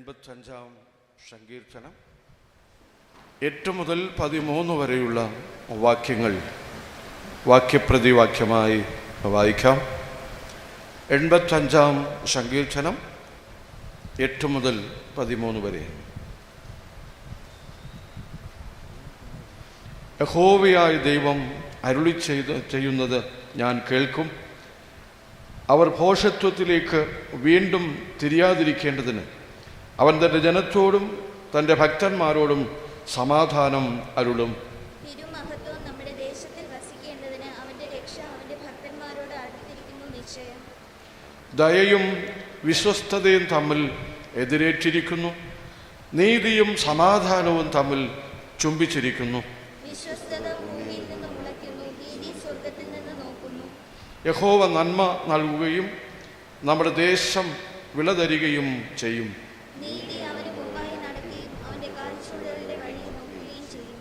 85 സങ്കീർത്തനം 8 മുതൽ 13 വരെയുള്ള വാക്യങ്ങൾ വാക്യപ്രതിവാക്യമായി വായിക്കാം. 85 സങ്കീർത്തനം 8 മുതൽ 13 വരെ. യഹോവയായ ദൈവം അരുളി ചെയ്യുന്നത് ഞാൻ കേൾക്കും. അവർ ഭോഷത്വത്തിലേക്ക് വീണ്ടും തിരിയാതിരിക്കേണ്ടതിന് അവൻ തൻ്റെ ജനത്തോടും തൻ്റെ ഭക്തന്മാരോടും സമാധാനം അരുളും. തിരുമഹത്വം നമ്മുടെ ദേശത്തിൽ വസിക്കേണ്ടതിന് അവന്റെ രക്ഷ അവന്റെ ഭക്തന്മാരോട് അടുത്തിരിക്കുന്നു നിശ്ചയം. ദയയും വിശ്വസ്തതയും തമ്മിൽ എതിരേറ്റിരിക്കുന്നു, നീതിയും സമാധാനവും തമ്മിൽ ചുംബിച്ചിരിക്കുന്നു. വിശ്വസ്തത ഭൂമിയിൽ നിന്ന് മുളയ്ക്കുന്നു, നീതി സ്വർഗത്തിൽ നിന്ന് നോക്കുന്നു. യഹോവ നന്മ നൽകുകയും നമ്മുടെ ദേശം വിളതരികയും ചെയ്യും. നീതി അവന് മുമ്പായി നടക്കുകയും അവന്റെ കാൽച്ചുവടുകളുടെ വഴി നോക്കുകയും ചെയ്യും.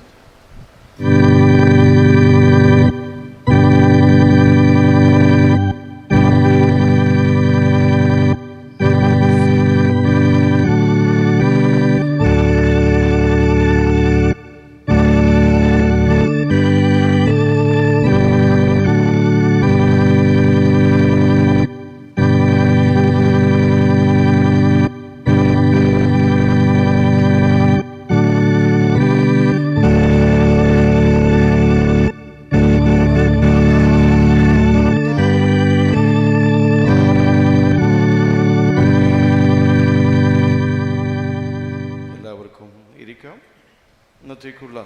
ഇന്നത്തേക്കുള്ള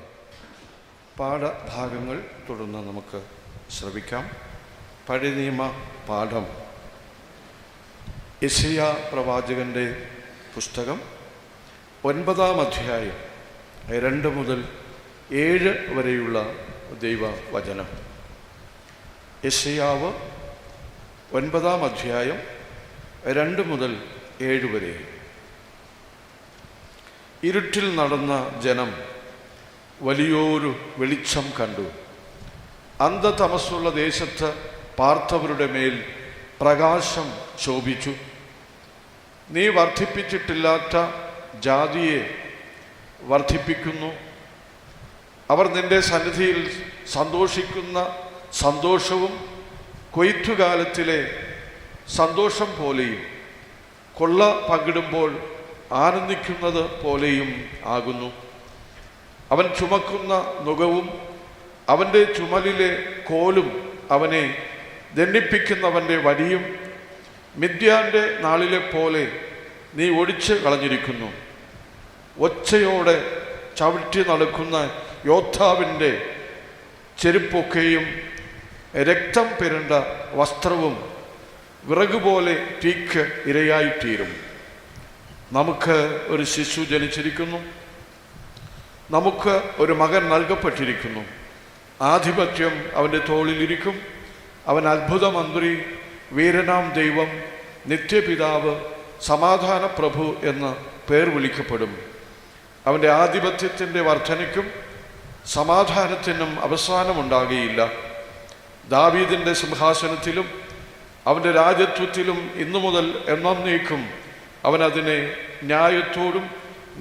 പാഠഭാഗങ്ങൾ തുടർന്ന് നമുക്ക് ശ്രവിക്കാം. പഴയ നിയമ പാഠം യെശയ്യാ പ്രവാചകൻ്റെ പുസ്തകം 9-ാം അധ്യായം 2 മുതൽ 7 വരെയുള്ള ദൈവവചനം. യെശയ്യാവ് 9-ാം അധ്യായം 2 മുതൽ 7 വരെ. ഇരുട്ടിൽ നടന്ന ജനം വലിയൊരു വെളിച്ചം കണ്ടു. അന്ധതമസ്സുള്ള ദേശത്ത് പാർത്തവരുടെ മേൽ പ്രകാശം ശോഭിച്ചു. നീ വർദ്ധിപ്പിച്ചിട്ടില്ലാത്ത ജാതിയെ വർദ്ധിപ്പിക്കുന്നു. അവർ നിന്റെ സന്നിധിയിൽ സന്തോഷിക്കുന്ന സന്തോഷവും കൊയ്ത്തുകാലത്തിലെ സന്തോഷം പോലെയും കൊള്ള പങ്കിടുമ്പോൾ ആനന്ദിക്കുന്നത് പോലെയും ആകുന്നു. അവൻ ചുമക്കുന്ന നുകവും അവൻ്റെ ചുമലിലെ കോലും അവനെ ദണ്ഡിപ്പിക്കുന്നവൻ്റെ വടിയും മിദ്യാൻ്റെ നാളിലെ പോലെ നീ ഒടിച്ച് കളഞ്ഞിരിക്കുന്നു. ഒച്ചയോടെ ചവിട്ടി നടക്കുന്ന യോദ്ധാവിൻ്റെ ചെരുപ്പൊക്കെയും രക്തം പുരണ്ട വസ്ത്രവും വിറകുപോലെ തീക്ക് ഇരയായിത്തീരും. നമുക്ക് ഒരു ശിശു ജനിച്ചിരിക്കുന്നു, നമുക്ക് ഒരു മകൻ നൽകപ്പെട്ടിരിക്കുന്നു. ആധിപത്യം അവൻ്റെ തോളിലിരിക്കും. അവൻ അത്ഭുതമന്ത്രി, വീരനാം ദൈവം, നിത്യപിതാവ്, സമാധാന പ്രഭു എന്ന് പേർ വിളിക്കപ്പെടും. അവൻ്റെ ആധിപത്യത്തിൻ്റെ വർധനയ്ക്കും സമാധാനത്തിനും അവസാനമുണ്ടാകുകയില്ല. ദാവീദിൻ്റെ സിംഹാസനത്തിലും അവൻ്റെ രാജത്വത്തിലും ഇന്നു മുതൽ എന്നേക്കും അവൻ അതിനെ ന്യായത്തോടും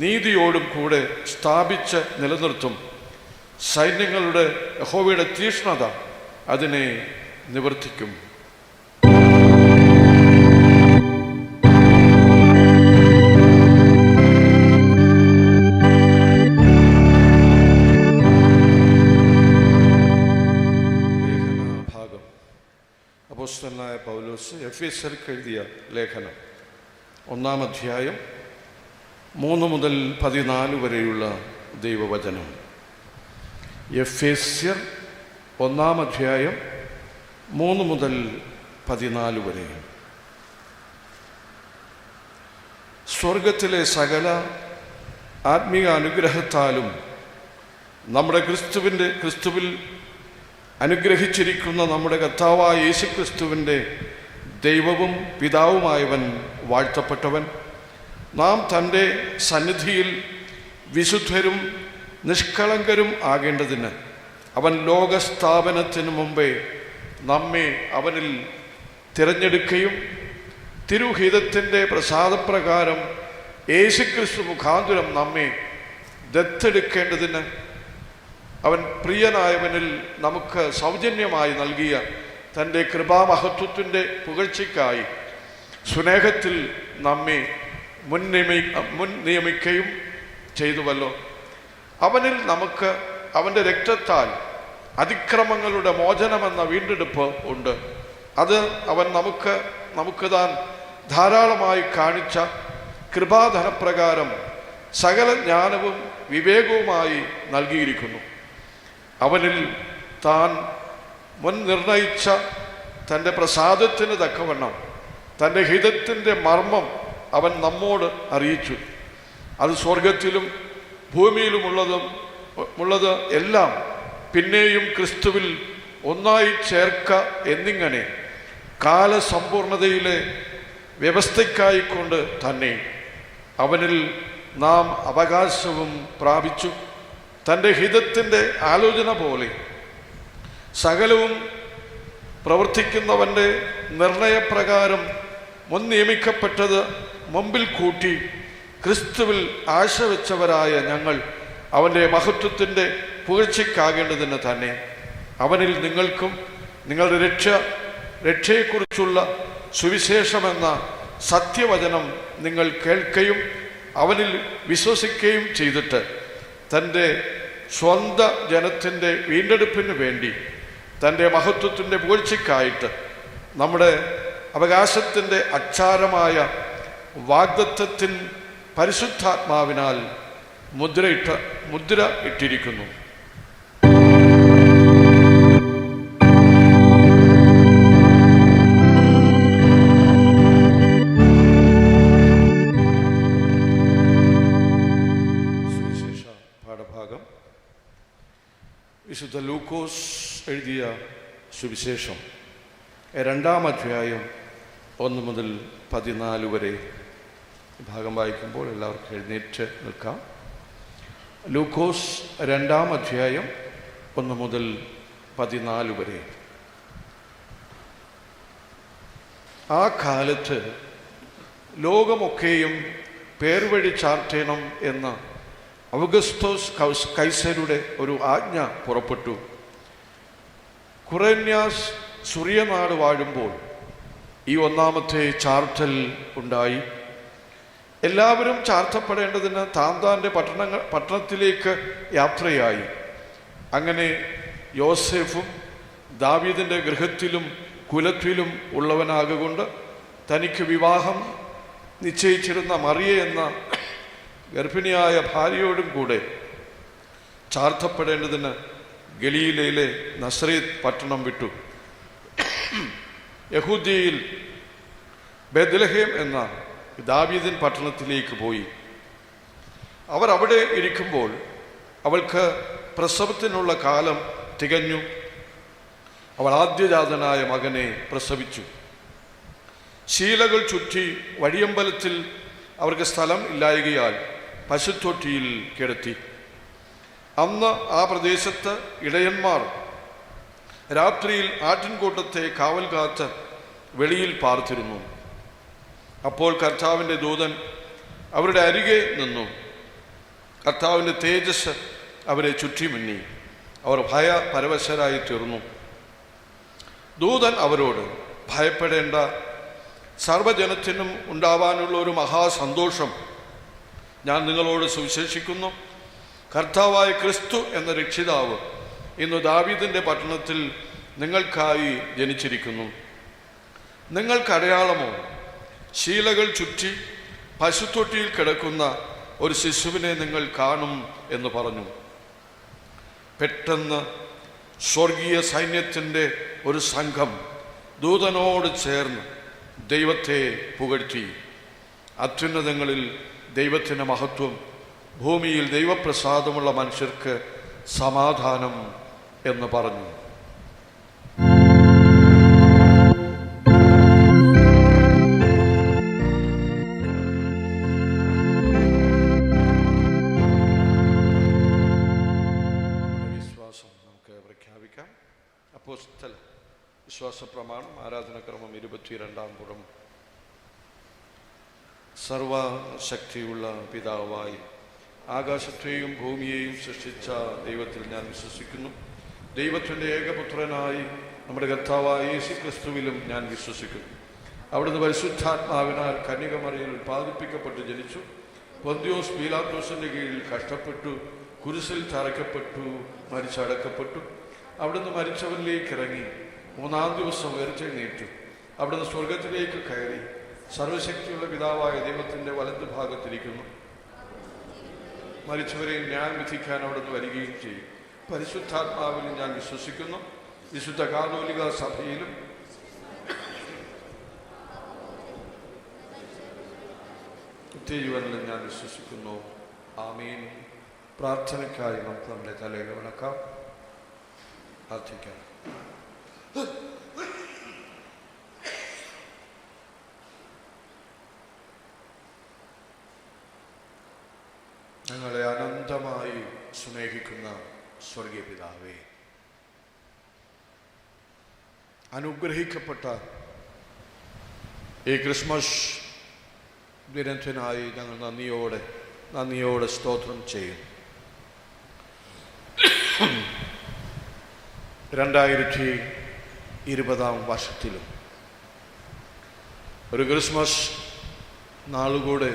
നീതിയോടും കൂടെ സ്ഥാപിച്ച് നിലനിർത്തും. സൈന്യങ്ങളുടെ യഹോവയുടെ തീക്ഷ്ണത അതിനെ നിവർത്തിക്കും. ലേഖനഭാഗം അപ്പോസ്തലനായ പൗലോസ് എഫെസ്യർക്ക് എഴുതിയ ലേഖനം 1-ാം അധ്യായം 3 മുതൽ 14 വരെയുള്ള ദൈവവചനം. എഫെസ്യർ 1-ാം അധ്യായം 3 മുതൽ 14 വരെ. സ്വർഗത്തിലെ സകല ആത്മീയ അനുഗ്രഹത്താലും നമ്മുടെ ക്രിസ്തുവിൽ അനുഗ്രഹിച്ചിരിക്കുന്ന നമ്മുടെ കർത്താവായ യേശുക്രിസ്തുവിൻ്റെ ദൈവവും പിതാവുമായവൻ വാഴ്ത്തപ്പെട്ടവൻ. നാം തൻ്റെ സന്നിധിയിൽ വിശുദ്ധരും നിഷ്കളങ്കരും ആകേണ്ടതിന് അവൻ ലോകസ്ഥാപനത്തിന് മുമ്പേ നമ്മെ അവനിൽ തിരഞ്ഞെടുക്കുകയും തിരുഹിതത്തിൻ്റെ പ്രസാദപ്രകാരം യേശുക്രിസ്തു മുഖാന്തരം നമ്മെ ദത്തെടുക്കേണ്ടതിന് അവൻ പ്രിയനായവനിൽ നമുക്ക് സൗജന്യമായി നൽകിയ തൻ്റെ കൃപാമഹത്വത്തിൻ്റെ പുകഴ്ചയ്ക്കായി സ്നേഹത്തിൽ നമ്മെ മുൻ നിയമിക്കുകയും ചെയ്തുവല്ലോ. അവനിൽ നമുക്ക് അവൻ്റെ രക്തത്താൽ അതിക്രമങ്ങളുടെ മോചനമെന്ന വീണ്ടെടുപ്പ് ഉണ്ട്. അത് അവൻ നമുക്ക് താൻ ധാരാളമായി കാണിച്ച കൃപാധനപ്രകാരം സകല ജ്ഞാനവും വിവേകവുമായി നൽകിയിരിക്കുന്നു. അവനിൽ താൻ മുൻ നിർണയിച്ച തൻ്റെ പ്രസാദത്തിന് തക്കവണ്ണം തൻ്റെ ഹിതത്തിൻ്റെ മർമ്മം അവൻ നമ്മോട് അറിയിച്ചു. അത് സ്വർഗത്തിലും ഭൂമിയിലുമുള്ളത് എല്ലാം പിന്നെയും ക്രിസ്തുവിൽ ഒന്നായി ചേർക്ക എന്നിങ്ങനെ കാലസമ്പൂർണതയിലെ വ്യവസ്ഥയ്ക്കായിക്കൊണ്ട് തന്നെ അവനിൽ നാം അവകാശവും പ്രാപിച്ചു. തൻ്റെ ഹിതത്തിൻ്റെ ആലോചന പോലെ സകലവും പ്രവർത്തിക്കുന്നവൻ്റെ നിർണയപ്രകാരം മുൻ നിയമിക്കപ്പെട്ടത് മുമ്പിൽ കൂട്ടി ക്രിസ്തുവിൽ ആശ വെച്ചവരായ ഞങ്ങൾ അവൻ്റെ മഹത്വത്തിൻ്റെ പുകഴ്ചയ്ക്കാകേണ്ടതിന് തന്നെ അവനിൽ നിങ്ങൾക്കും നിങ്ങളുടെ രക്ഷയെക്കുറിച്ചുള്ള സുവിശേഷമെന്ന സത്യവചനം നിങ്ങൾ കേൾക്കുകയും അവനിൽ വിശ്വസിക്കുകയും ചെയ്തിട്ട് തൻ്റെ സ്വന്ത ജനത്തിൻ്റെ വീണ്ടെടുപ്പിന് വേണ്ടി തൻ്റെ മഹത്വത്തിൻ്റെ പുകഴ്ചയ്ക്കായിട്ട് നമ്മുടെ അവകാശത്തിൻ്റെ അച്ചാരമായ വാഗ്ദത്തത്തിൻ പരിശുദ്ധാത്മാവിനാൽ മുദ്ര ഇട്ടിരിക്കുന്നു. സുവിശേഷ പാഠഭാഗം വിശുദ്ധ ലൂക്കോസ് എഴുതിയ സുവിശേഷം 2-ാം അധ്യായം 1 മുതൽ 14 വരെ ഭാഗം വായിക്കുമ്പോൾ എല്ലാവർക്കും എഴുന്നേറ്റ് നിൽക്കാം. ലൂക്കോസ് 2-ാം അധ്യായം 1 മുതൽ 14 വരെ. ആ കാലത്ത് ലോകമൊക്കെയും പേർവഴി ചാർത്തേണം എന്ന ഔഗസ്തോസ് കൈസരുടെ ഒരു ആജ്ഞ പുറപ്പെട്ടു. കുറേന്യാസ് സുറിയനാട് വാഴുമ്പോൾ ഈ 1-ാമത്തെ ചാർത്തൽ ഉണ്ടായി. എല്ലാവരും ചാർത്തപ്പെടേണ്ടതിന് താന്താൻ്റെ പട്ടണത്തിലേക്ക് യാത്രയായി. അങ്ങനെ യോസേഫും ദാവീദിൻ്റെ ഗൃഹത്തിലും കുലത്തിലും ഉള്ളവനാകൊണ്ട് തനിക്ക് വിവാഹം നിശ്ചയിച്ചിരുന്ന മറിയ എന്ന ഗർഭിണിയായ ഭാര്യയോടും കൂടെ ചാർത്തപ്പെടേണ്ടതിന് ഗലീലയിലെ നസറേത്ത് പട്ടണം വിട്ടു. യഹൂദ്യയിൽ ബേത്ലഹേം എന്ന ദാവീദിൻ പട്ടണത്തിലേക്ക് പോയി. അവർ അവിടെ ഇരിക്കുമ്പോൾ അവൾക്ക് പ്രസവത്തിനുള്ള കാലം തികഞ്ഞു. അവൾ ആദ്യജാതനായ മകനെ പ്രസവിച്ചു. ശീലകൾ ചുറ്റി വഴിയമ്പലത്തിൽ അവർക്ക് സ്ഥലം ഇല്ലായകയാൽ പശുത്തൊട്ടിയിൽ കിടത്തി. അന്ന് ആ പ്രദേശത്ത് ഇടയന്മാർ രാത്രിയിൽ ആട്ടിൻകൂട്ടത്തെ കാവൽ കാത്ത് വെളിയിൽ പാർത്തിരുന്നു. അപ്പോൾ കർത്താവിൻ്റെ ദൂതൻ അവരുടെ അരികെ നിന്നു. കർത്താവിൻ്റെ തേജസ് അവരെ ചുറ്റിമിന്നി. അവർ ഭയപരവശരായി തീർന്നു. ദൂതൻ അവരോട്, ഭയപ്പെടേണ്ട, സർവ്വജനത്തിനും ഉണ്ടാവാനുള്ള ഒരു മഹാസന്തോഷം ഞാൻ നിങ്ങളോട് സുവിശേഷിക്കുന്നു. കർത്താവായ ക്രിസ്തു എന്ന രക്ഷിതാവ് ഇന്ന് ദാവീദിൻ്റെ പട്ടണത്തിൽ നിങ്ങൾക്കായി ജനിച്ചിരിക്കുന്നു. നിങ്ങൾക്കടയാളമോ? ശീലകൾ ചുറ്റി പശുത്തൊട്ടിയിൽ കിടക്കുന്ന ഒരു ശിശുവിനെ നിങ്ങൾ കാണും എന്ന് പറഞ്ഞു. പെട്ടെന്ന് സ്വർഗീയ സൈന്യത്തിൻ്റെ ഒരു സംഘം ദൂതനോട് ചേർന്ന് ദൈവത്തെ പുകഴ്ത്തി. അത്യുന്നതങ്ങളിൽ ദൈവത്തിൻ്റെ മഹത്വം, ഭൂമിയിൽ ദൈവപ്രസാദമുള്ള മനുഷ്യർക്ക് സമാധാനം എന്ന് പറഞ്ഞു. വിശ്വാസം നമുക്ക് പ്രഖ്യാപിക്കാം. അപ്പോസ്തല വിശ്വാസ പ്രമാണം ആരാധനക്രമം 22-ാം പുറം. സർവശക്തിയുള്ള പിതാവായി ആകാശത്തെയും ഭൂമിയെയും സൃഷ്ടിച്ച ദൈവത്തിൽ ഞാൻ വിശ്വസിക്കുന്നു. ദൈവത്തിൻ്റെ ഏകപുത്രനായി നമ്മുടെ കർത്താവായ യേശുക്രിസ്തുവിലും ഞാൻ വിശ്വസിക്കുന്നു. അവിടുന്ന് പരിശുദ്ധാത്മാവിനാൽ കന്യകമറിയയിൽ ഉൽപ്പാദിപ്പിക്കപ്പെട്ട് ജനിച്ചു. പൊന്തിയോസ് പീലാത്തോസിൻ്റെ കീഴിൽ കഷ്ടപ്പെട്ടു, കുരിശിൽ തറയ്ക്കപ്പെട്ടു, മരിച്ചടക്കപ്പെട്ടു. അവിടുന്ന് മരിച്ചവരിലേക്ക് ഇറങ്ങി, മൂന്നാം ദിവസം ഉയർത്തെഴുന്നേറ്റു. അവിടുന്ന് സ്വർഗത്തിലേക്ക് കയറി സർവശക്തിയുള്ള പിതാവായ ദൈവത്തിൻ്റെ വലതു ഭാഗത്തിരിക്കുന്നു. മരിച്ചവരെ ന്യായം വിധിക്കാൻ അവിടുന്ന് വരികയും ചെയ്യും. പരിശുദ്ധാത്മാവിലും ഞാൻ വിശ്വസിക്കുന്നു. വിശുദ്ധ കാതോലിക സഭയിലും നിത്യജീവനിലും ഞാൻ വിശ്വസിക്കുന്നു. ആമീൻ. പ്രാർത്ഥനയ്ക്കായി നമുക്ക് നമ്മുടെ തലയിൽ വണക്കാം, പ്രാർത്ഥിക്കാം. ഞങ്ങളെ അനന്തമായി സ്നേഹിക്കുന്ന സ്വർഗീയ പിതാവേ, അനുഗ്രഹിക്കപ്പെട്ട ഈ ക്രിസ്മസ് ദിനത്തിനായി ഞങ്ങൾ നന്ദിയോടെ സ്തോത്രം ചെയ്യും. 2020 വർഷത്തിലും ഒരു ക്രിസ്മസ് നാളുകൂടെ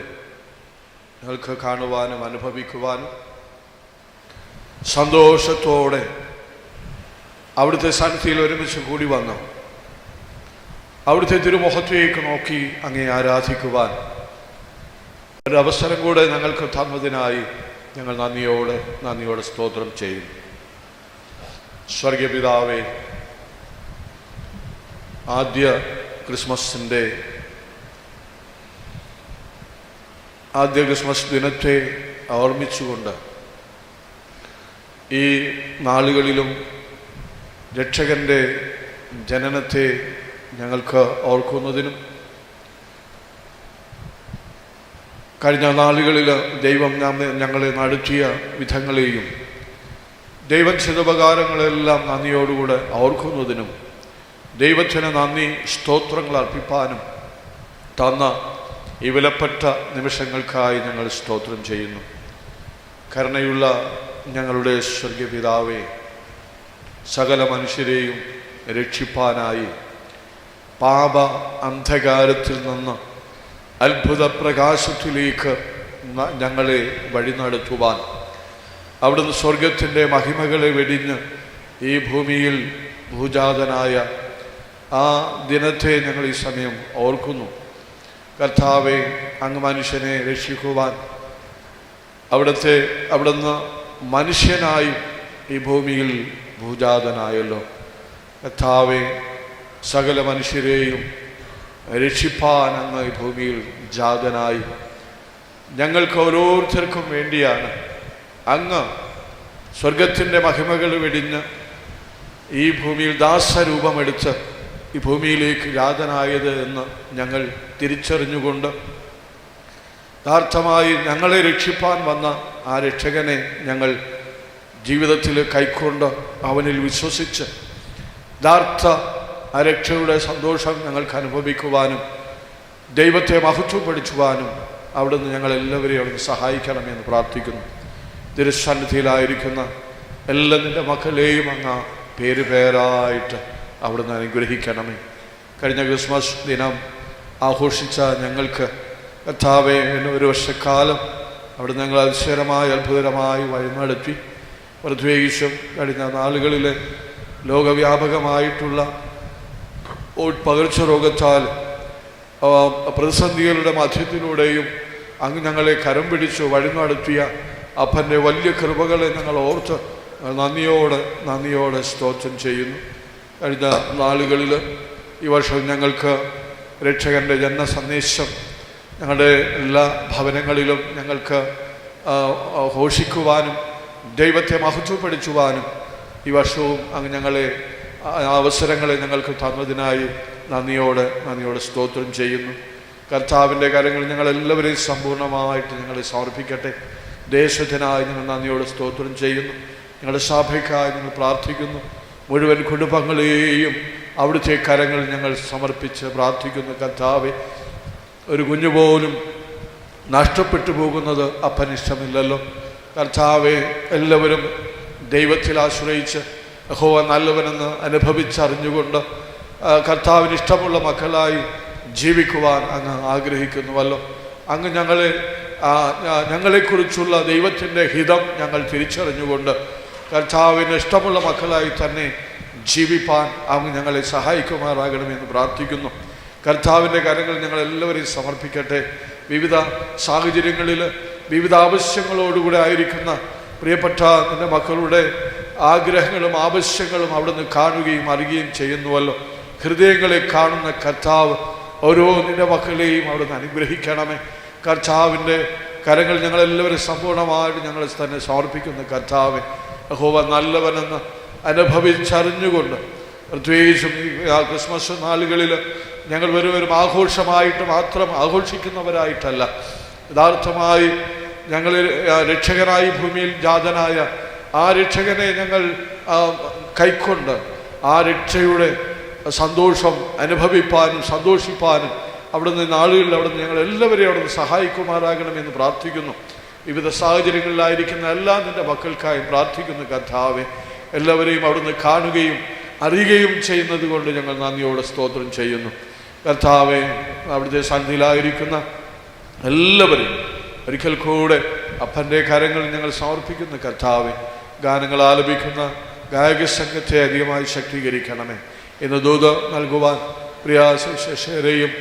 ഞങ്ങൾക്ക് കാണുവാനും അനുഭവിക്കുവാനും സന്തോഷത്തോടെ അവിടുത്തെ സന്നിധിയിൽ ഒരുമിച്ച് കൂടി വന്നു അവിടുത്തെ തിരുമുഖത്തേക്ക് നോക്കി അങ്ങേ ആരാധിക്കുവാൻ ഒരു അവസരം കൂടെ ഞങ്ങൾക്ക് തന്നതിനായി ഞങ്ങൾ നന്ദിയോടെ സ്തോത്രം ചെയ്യും. സ്വർഗീയ പിതാവേ, ആദ്യ ക്രിസ്മസ് ദിനത്തെ ഓർമ്മിച്ചുകൊണ്ട് ഈ നാളുകളിലും രക്ഷകന്റെ ജനനത്തെ ഞങ്ങൾക്ക് ഓർക്കുന്നതിനും കഴിഞ്ഞ നാളുകളിൽ ദൈവം ഞങ്ങളെ നടത്തിയ വിധങ്ങളെയും ദൈവം ചിതപകാരങ്ങളെല്ലാം നന്ദിയോടുകൂടെ ഓർക്കുന്നതിനും ദൈവത്തിന് നന്ദി സ്തോത്രങ്ങൾ അർപ്പിപ്പാനും തന്ന ഈ വിലപ്പെട്ട നിമിഷങ്ങൾക്കായി ഞങ്ങൾ സ്തോത്രം ചെയ്യുന്നു. കരുണയുള്ള ഞങ്ങളുടെ സ്വർഗീയ പിതാവേ, സകല മനുഷ്യരെയും രക്ഷിപ്പാനായി പാപ അന്ധകാരത്തിൽ നിന്ന് അത്ഭുത പ്രകാശത്തിലേക്ക് ഞങ്ങളെ വഴി നടത്തുവാൻ അവിടുന്ന് സ്വർഗത്തിൻ്റെ മഹിമകളെ വെടിഞ്ഞ് ഈ ഭൂമിയിൽ ഭൂജാതനായ ആ ദിനത്തെ ഞങ്ങൾ ഈ സമയം ഓർക്കുന്നു. കർത്താവെ, അങ്ങ് മനുഷ്യനെ രക്ഷിക്കുവാൻ അവിടുന്ന് മനുഷ്യനായി ഈ ഭൂമിയിൽ ഭൂജാതനായല്ലോ. കർത്താവെ, സകല മനുഷ്യരെയും രക്ഷിപ്പാൻ അങ്ങ് ഈ ഭൂമിയിൽ ജാതനായി ഞങ്ങൾക്ക് ഓരോരുത്തർക്കും വേണ്ടിയാണ് അങ്ങ് സ്വർഗത്തിൻ്റെ മഹിമകൾ വെടിഞ്ഞ് ഈ ഭൂമിയിൽ ദാസരൂപമെടുത്ത് ഈ ഭൂമിയിലേക്ക് ജാതനായത് എന്ന് ഞങ്ങൾ തിരിച്ചറിഞ്ഞുകൊണ്ട് യഥാർത്ഥമായി ഞങ്ങളെ രക്ഷിപ്പാൻ വന്ന ആ രക്ഷകനെ ഞങ്ങൾ ജീവിതത്തിൽ കൈക്കൊണ്ട് അവനിൽ വിശ്വസിച്ച് യഥാർത്ഥ ആ രക്ഷയുടെ സന്തോഷം ഞങ്ങൾക്ക് അനുഭവിക്കുവാനും ദൈവത്തെ മഹത്വപ്പെടുത്തുവാനും അവിടുന്ന് ഞങ്ങളെല്ലാവരെയും അവിടുന്ന് സഹായിക്കണമെന്ന് പ്രാർത്ഥിക്കുന്നു. തിരുസന്നിധിയിലായിരിക്കുന്ന എല്ലാ നിൻ്റെ മക്കളെയും അങ്ങ് പേരായിട്ട് അവിടുന്ന് അനുഗ്രഹിക്കണമേ. കഴിഞ്ഞ ക്രിസ്മസ് ദിനം ആഘോഷിച്ച ഞങ്ങൾക്ക് കർത്താവേ, ഒരു വർഷക്കാലം അവിടെ ഞങ്ങൾ അതിശയകരമായി അത്ഭുതകരമായി വഴി നടത്തി. പ്രത്യേകിച്ചും കഴിഞ്ഞ നാളുകളിൽ ലോകവ്യാപകമായിട്ടുള്ള പകർച്ചരോഗത്താൽ പ്രതിസന്ധികളുടെ മധ്യത്തിലൂടെയും അങ്ങ് ഞങ്ങളെ കരം പിടിച്ചു വഴി നടത്തിയ അപ്പൻ്റെ വലിയ കൃപകളെ ഞങ്ങൾ ഓർത്ത് നന്ദിയോടെ സ്തോത്രം ചെയ്യുന്നു. കഴിഞ്ഞ നാളുകളിൽ ഈ വർഷം ഞങ്ങൾക്ക് രക്ഷകൻ്റെ ജനന സന്ദേശം ഞങ്ങളുടെ എല്ലാ ഭവനങ്ങളിലും ഞങ്ങൾക്ക് ഘോഷിക്കുവാനും ദൈവത്തെ മഹത്വപ്പെടുത്തുവാനും ഈ വർഷവും അങ്ങ് ഞങ്ങളെ അവസരങ്ങളെ ഞങ്ങൾക്ക് തന്നതിനായി നന്ദിയോടെ സ്തോത്രം ചെയ്യുന്നു. കർത്താവിൻ്റെ കാര്യങ്ങൾ ഞങ്ങളെല്ലാവരെയും സമ്പൂർണ്ണമായിട്ട് ഞങ്ങളെ സമർപ്പിക്കട്ടെ. ദേശത്തിനായി ഞങ്ങൾ നന്ദിയോടെ സ്തോത്രം ചെയ്യുന്നു. ഞങ്ങളുടെ സഭയ്ക്കായി ഞങ്ങൾ പ്രാർത്ഥിക്കുന്നു. മുഴുവൻ കുടുംബങ്ങളെയും അവിടുത്തെ കരങ്ങൾ ഞങ്ങൾ സമർപ്പിച്ച് പ്രാർത്ഥിക്കുന്നു. കർത്താവെ, ഒരു കുഞ്ഞുപോലും നഷ്ടപ്പെട്ടു പോകുന്നത് അപ്പനിഷ്ടമില്ലല്ലോ. കർത്താവെ, എല്ലാവരും ദൈവത്തിൽ ആശ്രയിച്ച് യഹോവ നല്ലവനെന്ന് അനുഭവിച്ചറിഞ്ഞുകൊണ്ട് കർത്താവിന് ഇഷ്ടമുള്ള മക്കളായി ജീവിക്കുവാൻ അങ്ങ് ആഗ്രഹിക്കുന്നുവല്ലോ. അങ്ങ് ഞങ്ങളെക്കുറിച്ചുള്ള ദൈവത്തിൻ്റെ ഹിതം ഞങ്ങൾ തിരിച്ചറിഞ്ഞുകൊണ്ട് കർത്താവിന് ഇഷ്ടമുള്ള മക്കളായി തന്നെ ജീവിപ്പാൻ അങ്ങ് ഞങ്ങളെ സഹായിക്കുമാറാകണമെന്ന് പ്രാർത്ഥിക്കുന്നു. കർത്താവിൻ്റെ കരങ്ങൾ ഞങ്ങളെല്ലാവരെയും സമർപ്പിക്കട്ടെ. വിവിധ സാഹചര്യങ്ങളിൽ വിവിധ ആവശ്യങ്ങളോടുകൂടെ ആയിരിക്കുന്ന പ്രിയപ്പെട്ട നിൻ്റെ മക്കളുടെ ആഗ്രഹങ്ങളും ആവശ്യങ്ങളും അവിടുന്ന് കാണുകയും അറിയുകയും ചെയ്യുന്നുവല്ലോ. ഹൃദയങ്ങളെ കാണുന്ന കർത്താവ് ഓരോ നിൻ്റെ മക്കളെയും അവിടുന്ന് അനുഗ്രഹിക്കണമേ. കർത്താവിൻ്റെ കരങ്ങൾ ഞങ്ങളെല്ലാവരും സമ്പൂർണ്ണമായിട്ട് ഞങ്ങൾ തന്നെ സമർപ്പിക്കുന്ന കർത്താവെ, യഹോവ നല്ലവനെന്ന് അനുഭവിച്ചറിഞ്ഞുകൊണ്ട് പ്രത്യേകിച്ചും ആ ക്രിസ്മസ് നാളുകളിൽ ഞങ്ങൾ വെറും ആഘോഷമായിട്ട് മാത്രം ആഘോഷിക്കുന്നവരായിട്ടല്ല, യഥാർത്ഥമായി ഞങ്ങൾ രക്ഷകനായി ഭൂമിയിൽ ജാതനായ ആ രക്ഷകനെ ഞങ്ങൾ കൈക്കൊണ്ട് ആ രക്ഷയുടെ സന്തോഷം അനുഭവിപ്പാനും സന്തോഷിപ്പാനും അവിടുന്ന് നാളുകളിൽ അവിടുന്ന് ഞങ്ങൾ എല്ലാവരെയും അവിടുന്ന് സഹായിക്കുമാറാകണമെന്ന് പ്രാർത്ഥിക്കുന്നു. വിവിധ സാഹചര്യങ്ങളിലായിരിക്കുന്ന എല്ലാ നിൻ്റെ മക്കൾക്കായും പ്രാർത്ഥിക്കുന്നു കർത്താവെ. എല്ലാവരെയും അവിടുന്ന് കാണുകയും അറിയുകയും ചെയ്യുന്നത് കൊണ്ട് ഞങ്ങൾ നന്ദിയോടെ സ്തോത്രം ചെയ്യുന്നു. കർത്താവെ, അവിടുത്തെ സന്നിധിയിലായിരിക്കുന്ന എല്ലാവരെയും ഒരിക്കൽ കൂടെ അപ്പൻ്റെ കരങ്ങൾ ഞങ്ങൾ സമർപ്പിക്കുന്ന കർത്താവെ. ഗാനങ്ങൾ ആലപിക്കുന്ന ഗായക സംഘത്തെ അധികമായി ശക്തീകരിക്കണമേ. ഇന്ന് ദൂത് നൽകുവാൻ പ്രിയാശേരെയും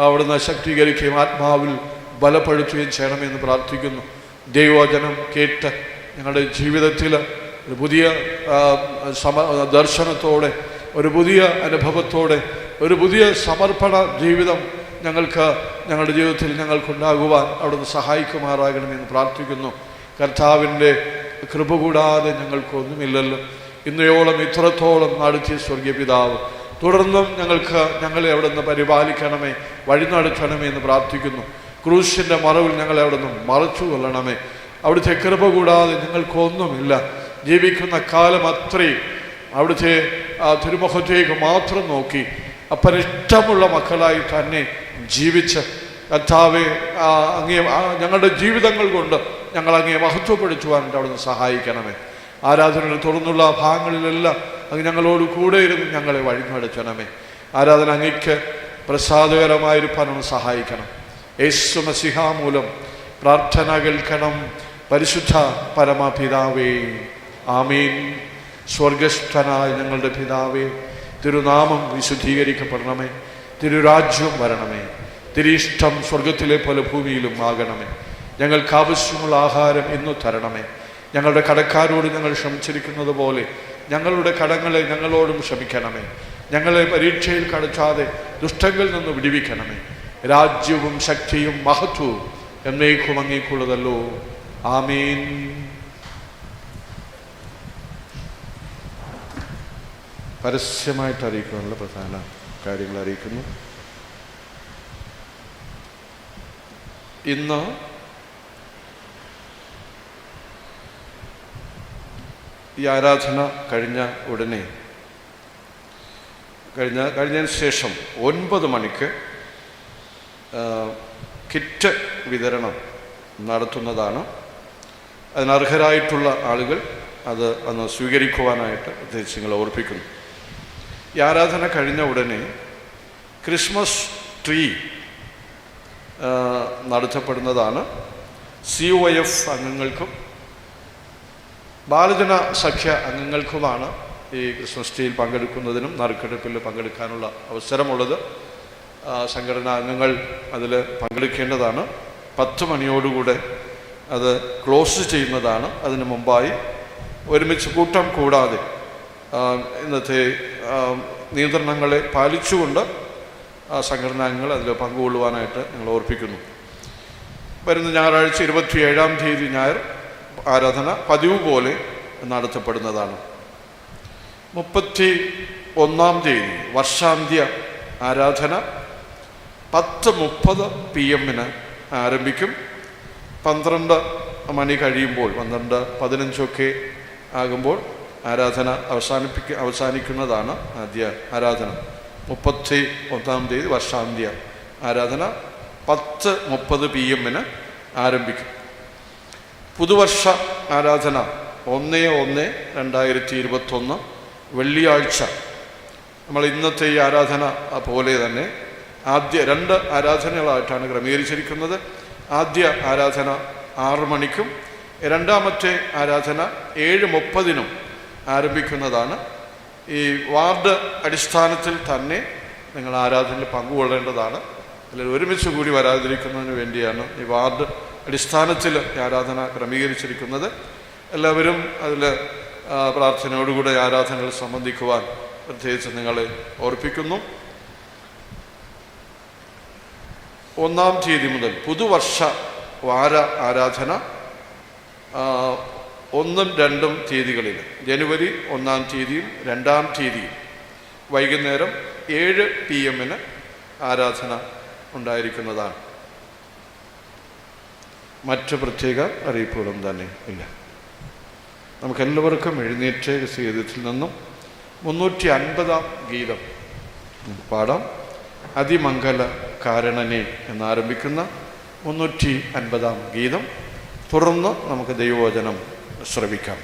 അവിടുന്ന് ശക്തീകരിക്കുകയും ആത്മാവിൽ ബലപ്പെടുത്തുകയും ചെയ്യണമെന്ന് പ്രാർത്ഥിക്കുന്നു. ദൈവവചനം കേട്ട് ഞങ്ങളുടെ ജീവിതത്തിൽ ഒരു പുതിയ ദർശനത്തോടെ, ഒരു പുതിയ അനുഭവത്തോടെ, ഒരു പുതിയ സമർപ്പണ ജീവിതം ഞങ്ങളുടെ ജീവിതത്തിൽ ഞങ്ങൾക്കുണ്ടാകുവാൻ അവിടുന്ന് സഹായിക്കുമാറാകണമെന്ന് പ്രാർത്ഥിക്കുന്നു. കർത്താവിൻ്റെ കൃപ കൂടാതെ ഞങ്ങൾക്കൊന്നുമില്ലല്ലോ. ഇന്നയോളം ഇത്രത്തോളം നടത്തിയ സ്വർഗീയ പിതാവ് തുടർന്നും ഞങ്ങളെ അവിടുന്ന് പരിപാലിക്കണമേ, വഴി നടത്തണമേ എന്ന് പ്രാർത്ഥിക്കുന്നു. ക്രൂശിൻ്റെ മറവിൽ ഞങ്ങളെ അവിടുന്ന് മറച്ചു കൊള്ളണമേ. അവിടുത്തെ കൃപ കൂടാതെ ഞങ്ങൾക്കൊന്നുമില്ല. ജീവിക്കുന്ന കാലം അത്രയും അവിടുത്തെ തിരുമുഖത്തേക്ക് മാത്രം നോക്കി അപ്പനിഷ്ടമുള്ള മക്കളായി തന്നെ ജീവിച്ച് കർത്താവെ ഞങ്ങളുടെ ജീവിതങ്ങൾ കൊണ്ട് ഞങ്ങൾ അങ്ങേ മഹത്വപ്പെടുത്തുവാനായിട്ട് അവിടുന്ന് സഹായിക്കണമേ. ആരാധനയുടെ തുടർന്നുള്ള ഭാഗങ്ങളിലെല്ലാം അങ്ങ് ഞങ്ങളോട് കൂടെ ഇരുന്ന് ഞങ്ങളെ വഴി നടത്തണമേ. ആരാധന അങ്ങയ്ക്ക് പ്രസാദകരമായിരിക്കാനൊന്ന് സഹായിക്കണം. യേശു മസിഹ മൂലം പ്രാർത്ഥന കേൾക്കണം പരിശുദ്ധ പരമപിതാവേ, ആമീൻ. സ്വർഗസ്ഥനായ ഞങ്ങളുടെ പിതാവേ, തിരുനാമം വിശുദ്ധീകരിക്കപ്പെടണമേ. തിരുരാജ്യം വരണമേ. തിരിഷ്ടം സ്വർഗത്തിലെ പോലെ ഭൂമിയിലും ആകണമേ. ഞങ്ങൾക്ക് ആവശ്യമുള്ള ആഹാരം ഇന്നു തരണമേ. ഞങ്ങളുടെ കടക്കാരോട് ഞങ്ങൾ ക്ഷമിച്ചിരിക്കുന്നത് പോലെ ഞങ്ങളുടെ കടങ്ങളെ ഞങ്ങളോടും ക്ഷമിക്കണമേ. ഞങ്ങളെ പരീക്ഷയിൽ കടച്ചാതെ ദുഷ്ടങ്ങളിൽ നിന്ന് വിടുവിക്കണമേ. രാജ്യവും ശക്തിയും മഹത്വവും എന്നേക്കും അങ്ങേക്കുള്ളതല്ലോ. ആമീൻ. പരസ്യമായിട്ട് അറിയിക്കാനുള്ള പ്രധാന കാര്യങ്ങൾ അറിയിക്കുന്നു. ഇന്ന് ഈ ആരാധന കഴിഞ്ഞതിന് ശേഷം 9 മണിക്ക് കിറ്റ് വിതരണം നടത്തുന്നതാണ്. അതിനർഹരായിട്ടുള്ള ആളുകൾ അത് അന്ന് സ്വീകരിക്കുവാനായിട്ട് പ്രത്യേകിച്ച് നിങ്ങൾ ഓർപ്പിക്കുന്നു. ഈ ആരാധന കഴിഞ്ഞ ഉടനെ ക്രിസ്മസ് ട്രീ നടത്തപ്പെടുന്നതാണ്. COF അംഗങ്ങൾക്കും ബാലജന സഖ്യ അംഗങ്ങൾക്കുമാണ് ഈ ക്രിസ്മസ് ട്രീയിൽ പങ്കെടുക്കുന്നതിനും നറുക്കെടുപ്പിൽ പങ്കെടുക്കാനുള്ള അവസരമുള്ളത്. സംഘടനാ അംഗങ്ങൾ അതിൽ പങ്കെടുക്കേണ്ടതാണ്. 10 മണിയോടുകൂടെ അത് ക്ലോസ് ചെയ്യുന്നതാണ്. അതിനു മുമ്പായി ഒരുമിച്ച് കൂട്ടം കൂടാതെ ഇന്നത്തെ നിയന്ത്രണങ്ങളെ പാലിച്ചുകൊണ്ട് സംഘടനാംഗങ്ങൾ അതിൽ പങ്കുകൊള്ളുവാനായിട്ട് ഞങ്ങൾ ഓർപ്പിക്കുന്നു. വരുന്ന ഞായറാഴ്ച 27-ാം തീയതി ഞായർ ആരാധന പതിവ് പോലെ നടത്തപ്പെടുന്നതാണ്. 31-ാം തീയതി വർഷാന്ത്യ ആരാധന 10:30 PM ആരംഭിക്കും. 12 മണി കഴിയുമ്പോൾ 12:15 ആകുമ്പോൾ ആരാധന അവസാനിക്കുന്നതാണ്. ആദ്യ ആരാധന 31-ാം തീയതി വർഷാന്ത്യ ആരാധന 10:30 PM ആരംഭിക്കും. പുതുവർഷ ആരാധന 1/1/2021 വെള്ളിയാഴ്ച. നമ്മൾ ഇന്നത്തെ ഈ ആരാധന പോലെ തന്നെ ആദ്യ 2 ആരാധനകളായിട്ടാണ് ക്രമീകരിച്ചിരിക്കുന്നത്. ആദ്യ ആരാധന 6 മണിക്കും രണ്ടാമത്തെ ആരാധന 7:30 ആരംഭിക്കുന്നതാണ്. ഈ വാർഡ് അടിസ്ഥാനത്തിൽ തന്നെ നിങ്ങൾ ആരാധനയിൽ പങ്കുകൊള്ളേണ്ടതാണ്. അല്ലെങ്കിൽ ഒരുമിച്ച് കൂടി വരാതിരിക്കുന്നതിന് വേണ്ടിയാണ് ഈ വാർഡ് അടിസ്ഥാനത്തിൽ ആരാധന ക്രമീകരിച്ചിരിക്കുന്നത്. എല്ലാവരും അതിൽ പ്രാർത്ഥനയോടുകൂടെ ആരാധനകൾ സംബന്ധിക്കുവാൻ പ്രത്യേകിച്ച് നിങ്ങളെ ഓർപ്പിക്കുന്നു. 1-ാം തീയതി മുതൽ പുതുവർഷ വാര ആരാധന 1-2 തീയതികളിൽ, ജനുവരി 1-ാം തീയതിയും 2-ാം തീയതിയും വൈകുന്നേരം 7 PM ആരാധന ഉണ്ടായിരിക്കുന്നതാണ്. മറ്റ് പ്രത്യേക അറിയിപ്പുകളും തന്നെ ഇല്ല. നമുക്കെല്ലാവർക്കും എഴുന്നേറ്റ് ഗീതത്തിൽ നിന്നും 350-ാം ഗീതം പാടാം. അതിമംഗല കാരണനെ എന്നാരംഭിക്കുന്ന 350-ാം ഗീതം. തുടർന്ന് നമുക്ക് ദൈവവചനം ശ്രവിക്കാം.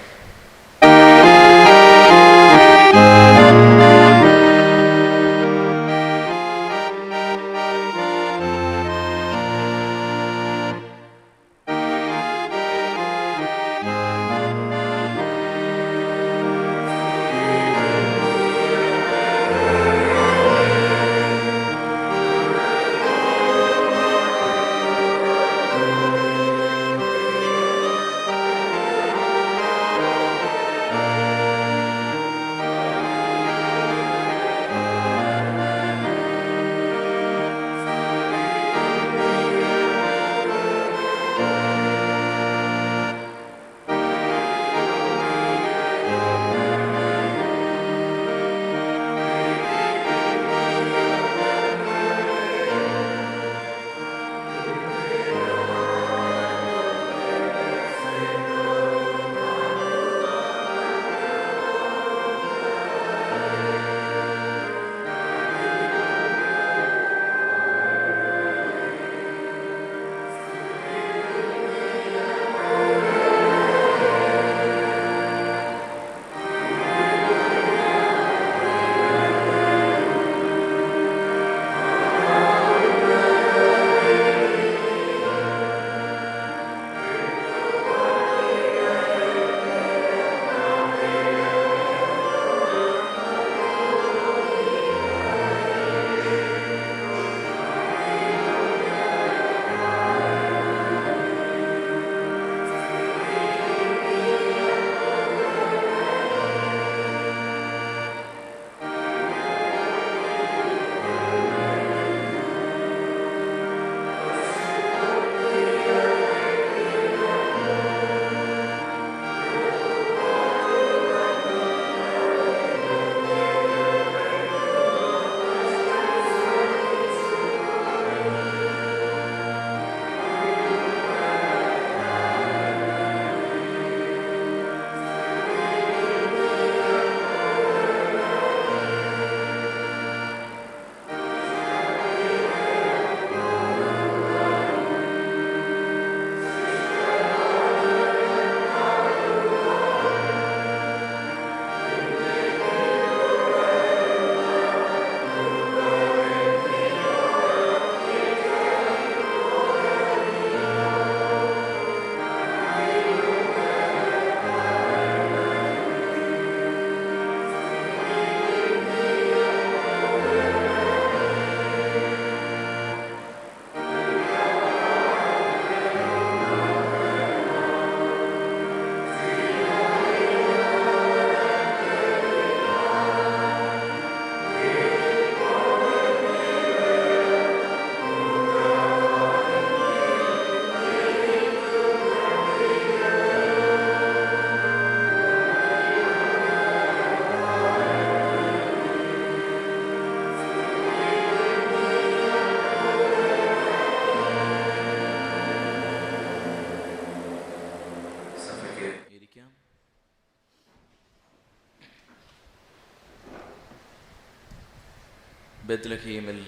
ബെത്ലഹേമിൽ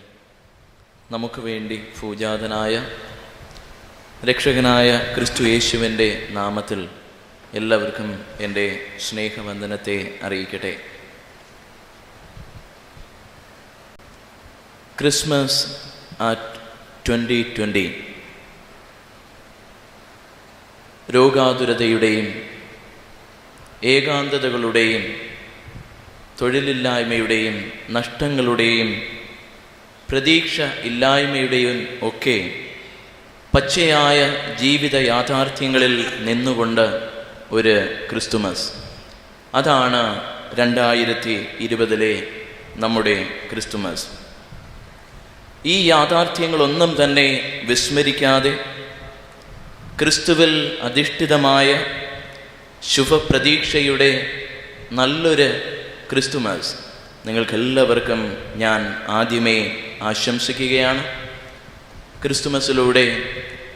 നമുക്ക് വേണ്ടി ഭൂജാതനായ രക്ഷകനായ ക്രിസ്തു യേശുവിൻ്റെ നാമത്തിൽ എല്ലാവർക്കും എൻ്റെ സ്നേഹവന്ദനത്തെ അറിയിക്കട്ടെ. ക്രിസ്മസ് അറ്റ് 2020 രോഗാതുരതയുടെയും ഏകാന്തതകളുടെയും തൊഴിലില്ലായ്മയുടെയും നഷ്ടങ്ങളുടെയും പ്രതീക്ഷ ഇല്ലായ്മയുടെയും ഒക്കെ പച്ചയായ ജീവിത യാഥാർത്ഥ്യങ്ങളിൽ നിന്നുകൊണ്ട് ഒരു ക്രിസ്തുമസ്. അതാണ് 2020 നമ്മുടെ ക്രിസ്തുമസ്. ഈ യാഥാർത്ഥ്യങ്ങളൊന്നും തന്നെ വിസ്മരിക്കാതെ ക്രിസ്തുവിൽ അധിഷ്ഠിതമായ ശുഭപ്രതീക്ഷയുടെ നല്ലൊരു ക്രിസ്തുമസ് നിങ്ങൾക്കെല്ലാവർക്കും ഞാൻ ആദ്യമേ ആശംസിക്കുകയാണ്.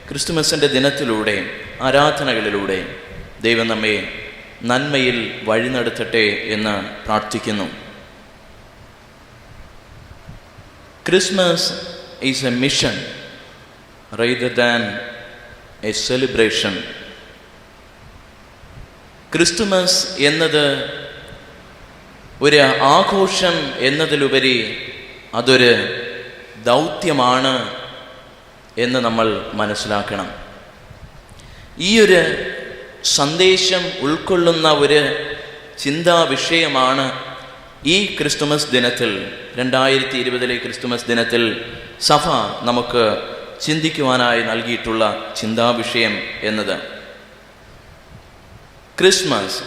ക്രിസ്തുമസിൻ്റെ ദിനത്തിലൂടെ ആരാധനകളിലൂടെ ദൈവം നമ്മെ നന്മയിൽ വഴി നടത്തട്ടെ എന്ന് പ്രാർത്ഥിക്കുന്നു. Christmas is A mission rather than a celebration. Christmas എന്നത് ഒരു ആഘോഷം എന്നതിലുപരി അതൊരു ദൗത്യമാണ് എന്ന് നമ്മൾ മനസ്സിലാക്കണം. ഈ ഒരു സന്ദേശം ഉൾക്കൊള്ളുന്ന ഒരു ചിന്താ വിഷയമാണ് ഈ ക്രിസ്തുമസ് ദിനത്തിൽ 2020 ക്രിസ്തുമസ് ദിനത്തിൽ സഭ നമുക്ക് ചിന്തിക്കുവാനായി നൽകിയിട്ടുള്ള ചിന്താവിഷയം എന്നത്. Christmas,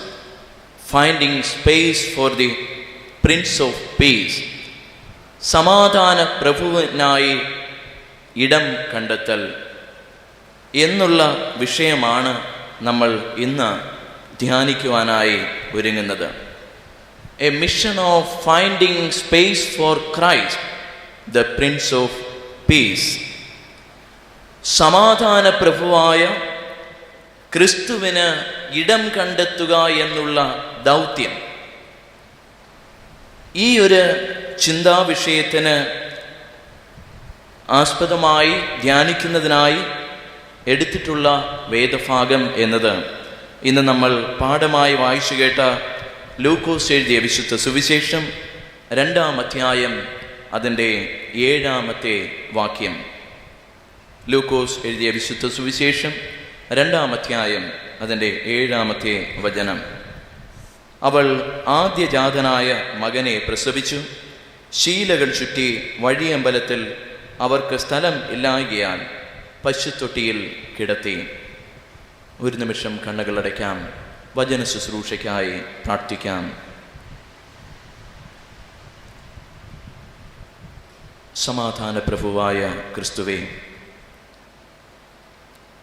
finding space for the prince of piece, സമാധാന പ്രഭുവിനായി ഇടം കണ്ടെത്തൽ എന്നുള്ള വിഷയമാണ് നമ്മൾ ഇന്ന് ധ്യാനിക്കുവാനായി ഒരുങ്ങുന്നത്. A mission of finding space for Christ the Prince of piece. സമാധാന പ്രഭുവായ ക്രിസ്തുവിന് ഇടം കണ്ടെത്തുക എന്നുള്ള ദൗത്യം. ഈ ഒരു ചിന്താവിഷയത്തിന് ആസ്പദമായി ധ്യാനിക്കുന്നതിനായി എടുത്തിട്ടുള്ള വേദഭാഗം എന്നത് ഇന്ന് നമ്മൾ പാഠമായി വായിച്ചു കേട്ട ലൂക്കോസ് എഴുതിയ വിശുദ്ധ സുവിശേഷം 2-ാം അധ്യായം അതിൻ്റെ 7-ാമത്തെ വാക്യം. ലൂക്കോസ് എഴുതിയ വിശുദ്ധ സുവിശേഷം 2-ാം അധ്യായം അതിൻ്റെ 7-ാമത്തെ വചനം. അവൾ ആദ്യജാതനായ മകനെ പ്രസവിച്ചു. ശീലകൾ ചുറ്റി വഴിയമ്പലത്തിൽ അവർക്ക് സ്ഥലം ഇല്ലായ്കയാൽ പശുത്തൊട്ടിയിൽ കിടത്തി. ഒരു നിമിഷം കണ്ണുകളടയ്ക്കാം. വചന ശുശ്രൂഷയ്ക്കായി പ്രാർത്ഥിക്കാം. സമാധാന പ്രഭുവായ ക്രിസ്തുവേ,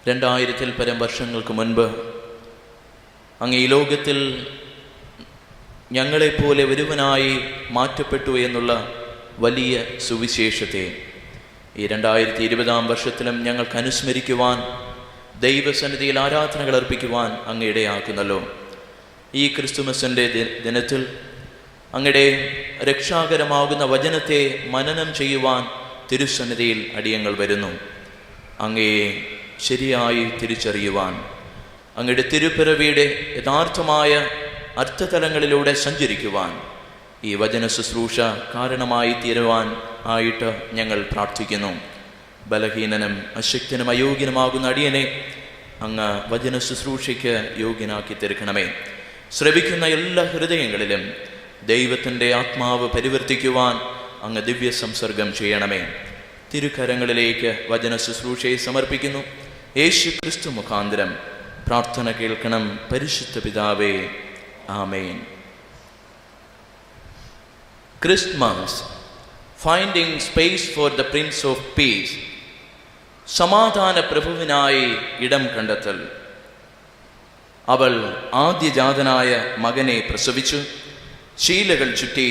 2000-ൽ പരം വർഷങ്ങൾക്ക് മുൻപ് അങ്ങ് ഈ ലോകത്തിൽ ഞങ്ങളെപ്പോലെ ഒരുവനായി മാറ്റപ്പെട്ടു എന്നുള്ള വലിയ സുവിശേഷത്തെ ഈ 2020-ാം വർഷത്തിലും ഞങ്ങൾക്ക് അനുസ്മരിക്കുവാൻ, ദൈവസന്നിധിയിൽ ആരാധനകൾ അർപ്പിക്കുവാൻ അങ്ങ് ഇടയാക്കുന്നല്ലോ. ഈ ക്രിസ്തുമസിൻ്റെ ദിനത്തിൽ അങ്ങയുടെ രക്ഷാകരമാകുന്ന വചനത്തെ മനനം ചെയ്യുവാൻ തിരുസന്നിധിയിൽ അടിയങ്ങൾ വരുന്നു. അങ്ങയെ ശരിയായി തിരിച്ചറിയുവാൻ, അങ്ങയുടെ തിരുപ്പിറവിയുടെ യഥാർത്ഥമായ അർത്ഥതലങ്ങളിലൂടെ സഞ്ചരിക്കുവാൻ ഈ വചന ശുശ്രൂഷ കാരണമായി തീരുവാൻ ആയിട്ട് ഞങ്ങൾ പ്രാർത്ഥിക്കുന്നു. ബലഹീനനും അശക്തനും അയോഗ്യനുമാകുന്ന അടിയനെ അങ്ങ് വചന ശുശ്രൂഷയ്ക്ക് യോഗ്യനാക്കി തീർക്കണമേ. ശ്രവിക്കുന്ന എല്ലാ ഹൃദയങ്ങളിലും ദൈവത്തിൻ്റെ ആത്മാവ് പരിവർത്തിക്കുവാൻ അങ്ങ് ദിവ്യ സംസർഗം ചെയ്യണമേ. തിരുക്കരങ്ങളിലേക്ക് വചന ശുശ്രൂഷയെ സമർപ്പിക്കുന്നു. യേശു ക്രിസ്തു മുഖാന്തരം പ്രാർത്ഥന കേൾക്കണം പരിശുദ്ധ പിതാവേ, ആമേൻ. Christmas, finding space for the Prince of piece, സമാധാന പ്രഭുവിനായി ഇടം കണ്ടെത്തൽ. അവൾ ആദ്യജാതനായ മകനെ പ്രസവിച്ചു. ശീലകൾ ചുറ്റി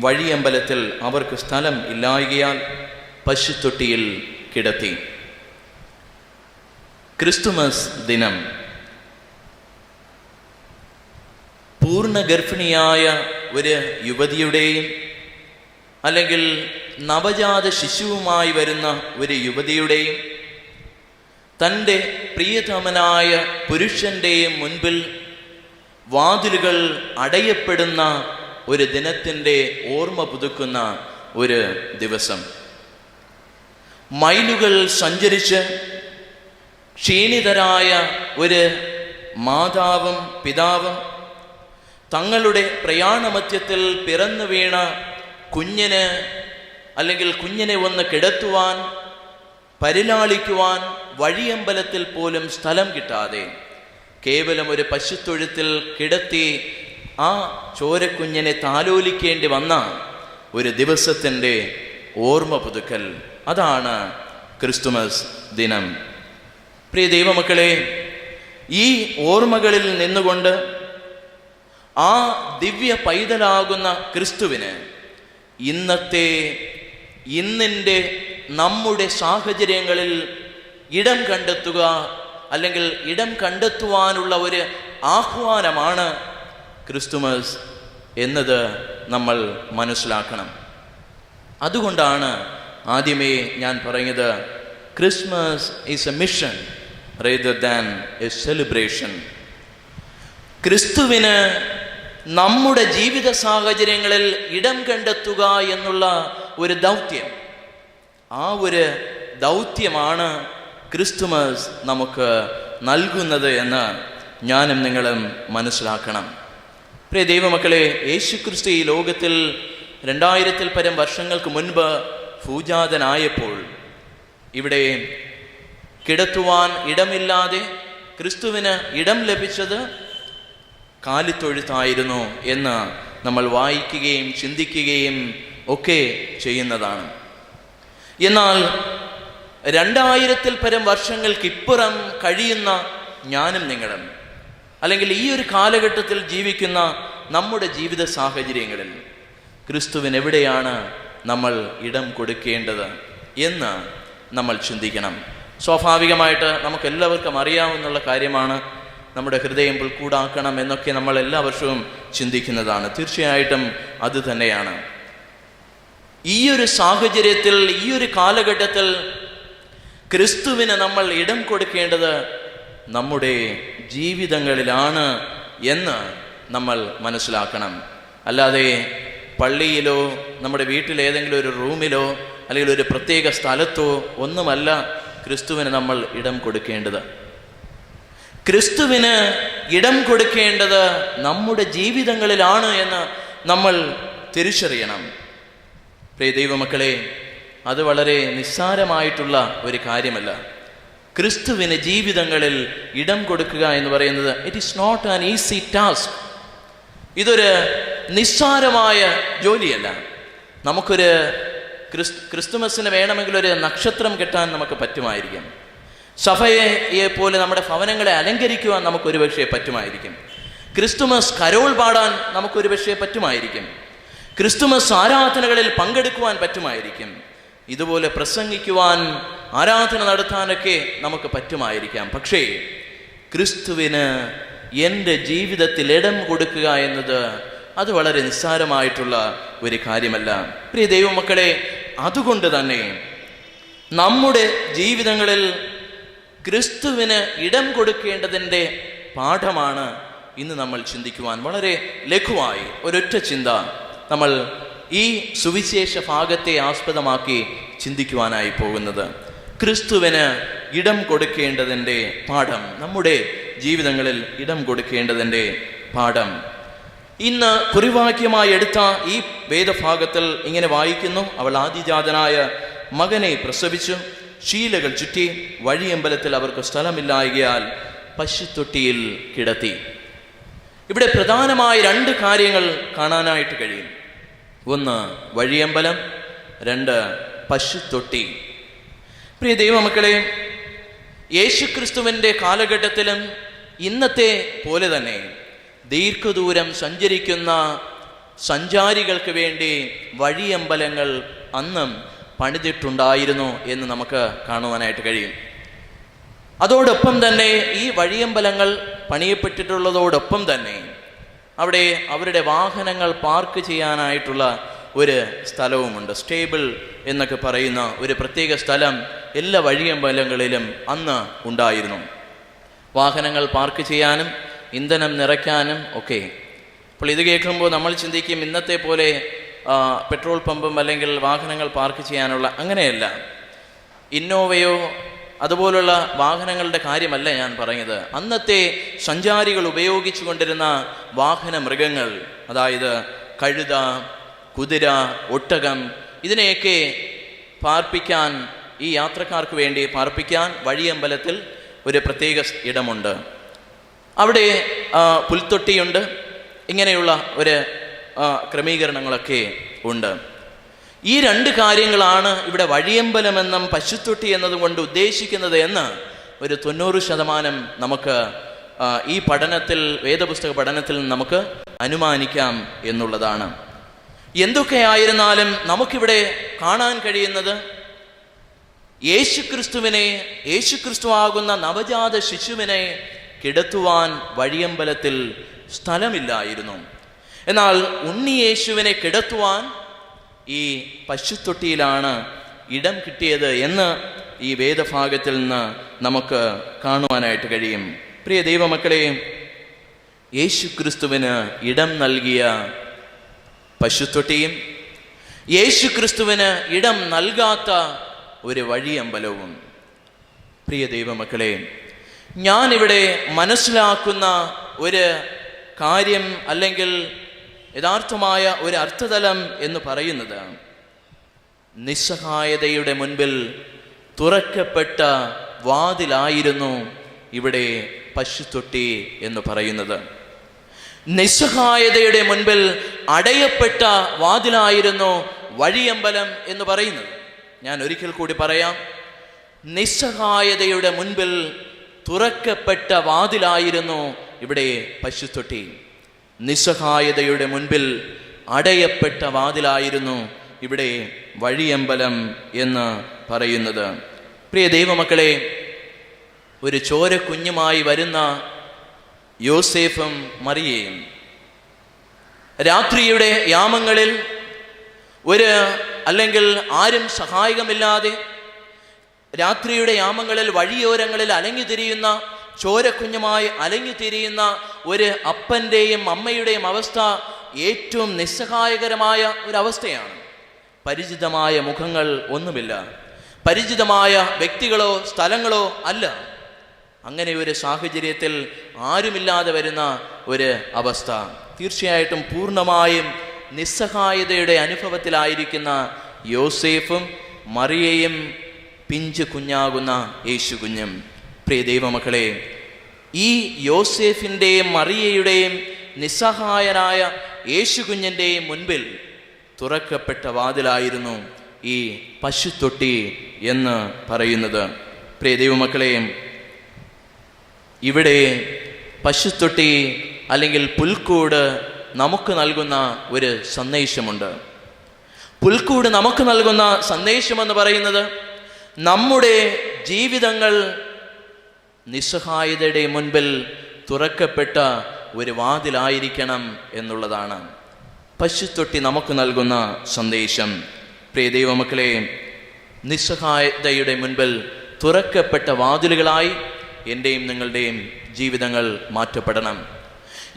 വഴിയമ്പലത്തിൽ അവർക്ക് സ്ഥലം ഇല്ലായ്കയാൽ പശുത്തൊട്ടിയിൽ കിടത്തി. ക്രിസ്തുമസ് ദിനം പൂർണ്ണ ഗർഭിണിയായ ഒരു യുവതിയുടെയും അല്ലെങ്കിൽ നവജാത ശിശുവുമായി വരുന്ന ഒരു യുവതിയുടെയും തൻ്റെ പ്രിയതമനായ പുരുഷൻ്റെയും മുൻപിൽ വാതിലുകൾ അടയപ്പെടുന്ന ഒരു ദിനത്തിൻ്റെ ഓർമ്മ പുതുക്കുന്ന ഒരു ദിവസം. മൈലുകൾ സഞ്ചരിച്ച് ക്ഷീണിതരായ ഒരു മാതാവും പിതാവും തങ്ങളുടെ പ്രയാണമധ്യത്തിൽ പിറന്നു വീണ കുഞ്ഞിന് അല്ലെങ്കിൽ കുഞ്ഞിനെ ഒന്ന് കിടത്തുവാൻ, പരിലാളിക്കുവാൻ വഴിയമ്പലത്തിൽ പോലും സ്ഥലം കിട്ടാതെ കേവലം ഒരു പശുത്തൊഴുത്തിൽ കിടത്തി ആ ചോരക്കുഞ്ഞിനെ താലോലിക്കേണ്ടി വന്ന ഒരു ദിവസത്തിൻ്റെ ഓർമ്മ പുതുക്കൽ. അതാണ് ക്രിസ്തുമസ് ദിനം. പ്രിയ ദൈവമക്കളെ, ഈ ഓർമ്മകളിൽ നിന്നുകൊണ്ട് ആ ദിവ്യ പൈതലാകുന്ന ക്രിസ്തുവിന് ഇന്നിൻ്റെ നമ്മുടെ സാഹചര്യങ്ങളിൽ ഇടം കണ്ടെത്തുക, അല്ലെങ്കിൽ ഇടം കണ്ടെത്തുവാനുള്ള ഒരു ആഹ്വാനമാണ് ക്രിസ്തുമസ് എന്നത് നമ്മൾ മനസ്സിലാക്കണം. അതുകൊണ്ടാണ് ആദ്യമേ ഞാൻ പറഞ്ഞത്, Christmas is A mission rather than a celebration. ക്രിസ്തുവിന് നമ്മുടെ ജീവിത സാഹചര്യങ്ങളിൽ ഇടം കണ്ടെത്തുക എന്നുള്ള ഒരു ദൗത്യം, ആ ഒരു ദൗത്യമാണ് ക്രിസ്തുമസ് നമുക്ക് നൽകുന്നത് എന്ന് ഞാനും നിങ്ങളും മനസ്സിലാക്കണം. പ്രിയ ദൈവമക്കളെ, യേശുക്രിസ്തു ഈ ലോകത്തിൽ 2000-ൽ പരം വർഷങ്ങൾക്ക് മുൻപ് ഭൂജാതനായപ്പോൾ ഇവിടെ കിടത്തുവാൻ ഇടമില്ലാതെ ക്രിസ്തുവിന് ഇടം ലഭിച്ചത് കാലിത്തൊഴുത്തായിരുന്നു എന്ന് നമ്മൾ വായിക്കുകയും ചിന്തിക്കുകയും ഒക്കെ ചെയ്യുന്നതാണ്. എന്നാൽ 2000-ൽ പരം വർഷങ്ങൾക്കിപ്പുറം കഴിയുന്ന ഞാനും നിങ്ങളും, അല്ലെങ്കിൽ ഈ ഒരു കാലഘട്ടത്തിൽ ജീവിക്കുന്ന നമ്മുടെ ജീവിത സാഹചര്യങ്ങളിൽ ക്രിസ്തുവിന് എവിടെയാണ് നമ്മൾ ഇടം കൊടുക്കേണ്ടത് എന്ന് നമ്മൾ ചിന്തിക്കണം. സ്വാഭാവികമായിട്ട് നമുക്കെല്ലാവർക്കും അറിയാവുന്ന കാര്യമാണ്, നമ്മുടെ ഹൃദയം പുൽക്കൂടാക്കണം എന്നൊക്കെ നമ്മൾ എല്ലാ വർഷവും ചിന്തിക്കുന്നതാണ്. തീർച്ചയായിട്ടും അത് തന്നെയാണ്. ഈ ഒരു സാഹചര്യത്തിൽ, ഈ ഒരു കാലഘട്ടത്തിൽ ക്രിസ്തുവിന് നമ്മൾ ഇടം കൊടുക്കേണ്ടത് നമ്മുടെ ജീവിതങ്ങളിലാണ് എന്ന് നമ്മൾ മനസ്സിലാക്കണം. അല്ലാതെ പള്ളിയിലോ നമ്മുടെ വീട്ടിലേതെങ്കിലും ഒരു റൂമിലോ അല്ലെങ്കിൽ ഒരു പ്രത്യേക സ്ഥലത്തോ ഒന്നുമല്ല ക്രിസ്തുവിന് നമ്മൾ ഇടം കൊടുക്കേണ്ടത്. ക്രിസ്തുവിന് ഇടം കൊടുക്കേണ്ടത് നമ്മുടെ ജീവിതങ്ങളിലാണ് എന്ന് നമ്മൾ തിരിച്ചറിയണം. പ്രിയ ദൈവമക്കളെ, അത് വളരെ നിസ്സാരമായിട്ടുള്ള ഒരു കാര്യമല്ല. ക്രിസ്തുവിന് ജീവിതങ്ങളിൽ ഇടം കൊടുക്കുക എന്ന് പറയുന്നത് it is not an easy task. ഇതൊരു നിസ്സാരമായ ജോലിയല്ല. നമുക്കൊരു ക്രിസ്തുമസിന് വേണമെങ്കിൽ ഒരു നക്ഷത്രം കെട്ടാൻ നമുക്ക് പറ്റുമായിരിക്കും. സഭയെ പോലെ നമ്മുടെ ഭവനങ്ങളെ അലങ്കരിക്കുവാൻ നമുക്കൊരു പക്ഷേ പറ്റുമായിരിക്കും. ക്രിസ്തുമസ് കരോൾ പാടാൻ നമുക്കൊരു പക്ഷേ പറ്റുമായിരിക്കും. ക്രിസ്തുമസ് ആരാധനകളിൽ പങ്കെടുക്കുവാൻ പറ്റുമായിരിക്കും. ഇതുപോലെ പ്രസംഗിക്കുവാൻ, ആരാധന നടത്താനൊക്കെ നമുക്ക് പറ്റുമായിരിക്കാം. പക്ഷേ ക്രിസ്തുവിന് എൻ്റെ ജീവിതത്തിൽ ഇടം കൊടുക്കുക എന്നത് അത് വളരെ നിസ്സാരമായിട്ടുള്ള ഒരു കാര്യമല്ല. പ്രിയ ദൈവമക്കളെ, അതുകൊണ്ട് തന്നെ നമ്മുടെ ജീവിതങ്ങളിൽ ക്രിസ്തുവിന് ഇടം കൊടുക്കേണ്ടതിൻ്റെ പാഠമാണ് ഇന്ന് നമ്മൾ ചിന്തിക്കുവാൻ വളരെ ലഘുവായി ഒരൊറ്റ ചിന്ത നമ്മൾ ഈ സുവിശേഷ ഭാഗത്തെ ആസ്പദമാക്കി ചിന്തിക്കുവാനായി പോകുന്നത്. ക്രിസ്തുവിന് ഇടം കൊടുക്കേണ്ടതിൻ്റെ പാഠം, നമ്മുടെ ജീവിതങ്ങളിൽ ഇടം കൊടുക്കേണ്ടതിൻ്റെ പാഠം. ഇന്ന് കുറിവാക്യമായി എടുത്ത ഈ വേദഭാഗത്തിൽ ഇങ്ങനെ വായിക്കുന്നു: അവൾ ആദിജാതനായ മകനെ പ്രസവിച്ചു, ശീലകൾ ചുറ്റി, വഴിയമ്പലത്തിൽ അവർക്ക് സ്ഥലമില്ലായകയാൽ പശുത്തൊട്ടിയിൽ കിടത്തി. ഇവിടെ പ്രധാനമായ 2 കാര്യങ്ങൾ കാണാനായിട്ട് കഴിയും. 1 വഴിയമ്പലം, 2 പശുത്തൊട്ടി. പ്രിയ ദൈവമക്കളെ, യേശുക്രിസ്തുവിൻ്റെ കാലഘട്ടത്തിലും ഇന്നത്തെ പോലെ തന്നെ ദീർഘദൂരം സഞ്ചരിക്കുന്ന സഞ്ചാരികൾക്ക് വേണ്ടി വഴിയമ്പലങ്ങൾ അന്നും പണിതിട്ടുണ്ടായിരുന്നു എന്ന് നമുക്ക് കാണുവാനായിട്ട് കഴിയും. അതോടൊപ്പം തന്നെ ഈ വഴിയമ്പലങ്ങൾ പണിയപ്പെട്ടിട്ടുള്ളതോടൊപ്പം തന്നെ അവിടെ അവരുടെ വാഹനങ്ങൾ പാർക്ക് ചെയ്യാനായിട്ടുള്ള ഒരു സ്ഥലവുമുണ്ട്. സ്റ്റേബിൾ എന്നൊക്കെ പറയുന്ന ഒരു പ്രത്യേക സ്ഥലം എല്ലാ വഴിയമ്പലങ്ങളിലും അന്ന് ഉണ്ടായിരുന്നു. വാഹനങ്ങൾ പാർക്ക് ചെയ്യാനും ഇന്ധനം നിറയ്ക്കാനും ഒക്കെ. അപ്പോൾ ഇത് കേൾക്കുമ്പോൾ നമ്മൾ ചിന്തിക്കും, ഇന്നത്തെ പോലെ പെട്രോൾ പമ്പും അല്ലെങ്കിൽ വാഹനങ്ങൾ പാർക്ക് ചെയ്യാനുള്ള, അങ്ങനെയല്ല. ഇന്നോവയോ അതുപോലുള്ള വാഹനങ്ങളുടെ കാര്യമല്ല ഞാൻ പറഞ്ഞത്. അന്നത്തെ സഞ്ചാരികൾ ഉപയോഗിച്ചു കൊണ്ടിരുന്ന വാഹന മൃഗങ്ങൾ, അതായത് കഴുത, കുതിര, ഒട്ടകം, ഇതിനെയൊക്കെ പാർപ്പിക്കാൻ, ഈ യാത്രക്കാർക്ക് വേണ്ടി പാർപ്പിക്കാൻ വഴിയമ്പലത്തിൽ ഒരു പ്രത്യേക ഇടമുണ്ട്. അവിടെ പുൽത്തൊട്ടിയുണ്ട്. ഇങ്ങനെയുള്ള ഒരു ക്രമീകരണങ്ങളൊക്കെ ഉണ്ട്. ഈ രണ്ട് കാര്യങ്ങളാണ് ഇവിടെ വഴിയമ്പലമെന്നും പശുത്തൊട്ടി എന്നതുകൊണ്ട് ഉദ്ദേശിക്കുന്നത് എന്ന് ഒരു 90% നമുക്ക് ഈ പഠനത്തിൽ, വേദപുസ്തക പഠനത്തിൽ നമുക്ക് അനുമാനിക്കാം എന്നുള്ളതാണ്. എന്തൊക്കെയായിരുന്നാലും നമുക്കിവിടെ കാണാൻ കഴിയുന്നത് യേശുക്രിസ്തുവാകുന്ന നവജാത ശിശുവിനെ കിടത്തുവാൻ വഴിയമ്പലത്തിൽ സ്ഥലമില്ലായിരുന്നു. എന്നാൽ ഉണ്ണിയേശുവിനെ കിടത്തുവാൻ ഈ പശുത്തൊട്ടിയിലാണ് ഇടം കിട്ടിയത് എന്ന് ഈ വേദഭാഗത്തിൽ നിന്ന് നമുക്ക് കാണുവാനായിട്ട് കഴിയും. പ്രിയ ദൈവമക്കളെ, യേശുക്രിസ്തുവിന് ഇടം നൽകിയ പശുത്തൊട്ടിയും യേശുക്രിസ്തുവിന് ഇടം നൽകാത്ത ഒരു വഴിയമ്പലവും. പ്രിയ ദൈവമക്കളെ, ഞാനിവിടെ മനസ്സിലാക്കുന്ന ഒരു കാര്യം അല്ലെങ്കിൽ യഥാർത്ഥമായ ഒരു അർത്ഥതലം എന്ന് പറയുന്നത്, നിസ്സഹായതയുടെ മുൻപിൽ തുറക്കപ്പെട്ട വാതിലായിരുന്നു ഇവിടെ പശുത്തൊട്ടി എന്ന് പറയുന്നത്. നിസ്സഹായതയുടെ മുൻപിൽ അടയപ്പെട്ട വാതിലായിരുന്നു വഴിയമ്പലം എന്ന് പറയുന്നത്. ഞാൻ ഒരിക്കൽ കൂടി പറയാം, നിസ്സഹായതയുടെ മുൻപിൽ തുറക്കപ്പെട്ട വാതിലായിരുന്നു ഇവിടെ പശുത്തൊട്ടി. നിസ്സഹായതയുടെ മുൻപിൽ അടയപ്പെട്ട വാതിലായിരുന്നു ഇവിടെ വഴിയമ്പലം എന്ന് പറയുന്നത്. പ്രിയ ദൈവമക്കളെ, ഒരു ചോരക്കുഞ്ഞുമായി വരുന്ന യോസേഫും മറിയയും രാത്രിയുടെ യാമങ്ങളിൽ അല്ലെങ്കിൽ ആരും സഹായകമില്ലാതെ രാത്രിയുടെ യാമങ്ങളിൽ വഴിയോരങ്ങളിൽ അലഞ്ഞുതിരിയുന്ന, ചോരക്കുഞ്ഞുമായി അലഞ്ഞുതിരിയുന്ന ഒരു അപ്പൻ്റെയും അമ്മയുടെയും അവസ്ഥ ഏറ്റവും നിസ്സഹായകരമായ ഒരവസ്ഥയാണ്. പരിചിതമായ മുഖങ്ങൾ ഒന്നുമില്ല, പരിചിതമായ വ്യക്തികളോ സ്ഥലങ്ങളോ അല്ല. അങ്ങനെ ഒരു സാഹചര്യത്തിൽ ആരുമില്ലാതെ വരുന്ന ഒരു അവസ്ഥ, തീർച്ചയായിട്ടും പൂർണ്ണമായും നിസ്സഹായതയുടെ അനുഭവത്തിലായിരിക്കുന്ന യോസേഫും മറിയയും പിഞ്ചു കുഞ്ഞാകുന്ന യേശു കുഞ്ഞും. പ്രിയ ദൈവമക്കളെ, ഈ യോസേഫിൻ്റെയും മറിയയുടെയും നിസ്സഹായനായ യേശു കുഞ്ഞിൻ്റെയും മുൻപിൽ തുറക്കപ്പെട്ട വാതിലായിരുന്നു ഈ പശുത്തൊട്ടി എന്ന് പറയുന്നത്. പ്രിയ ദൈവമക്കളെ, ഇവിടെ പശുത്തൊട്ടി അല്ലെങ്കിൽ പുൽക്കൂട് നമുക്ക് നൽകുന്ന ഒരു സന്ദേശമുണ്ട്. പുൽക്കൂട് നമുക്ക് നൽകുന്ന സന്ദേശമെന്ന് പറയുന്നത്, നമ്മുടെ ജീവിതങ്ങൾ നിസ്സഹായതയുടെ മുൻപിൽ തുറക്കപ്പെട്ട ഒരു വാതിലായിരിക്കണം എന്നുള്ളതാണ് പശുത്തൊട്ടി നമുക്ക് നൽകുന്ന സന്ദേശം. പ്രിയ ദൈവമക്കളെ, നിസ്സഹായതയുടെ മുൻപിൽ തുറക്കപ്പെട്ട വാതിലുകളായി എൻ്റെയും നിങ്ങളുടെയും ജീവിതങ്ങൾ മാറ്റപ്പെടണം.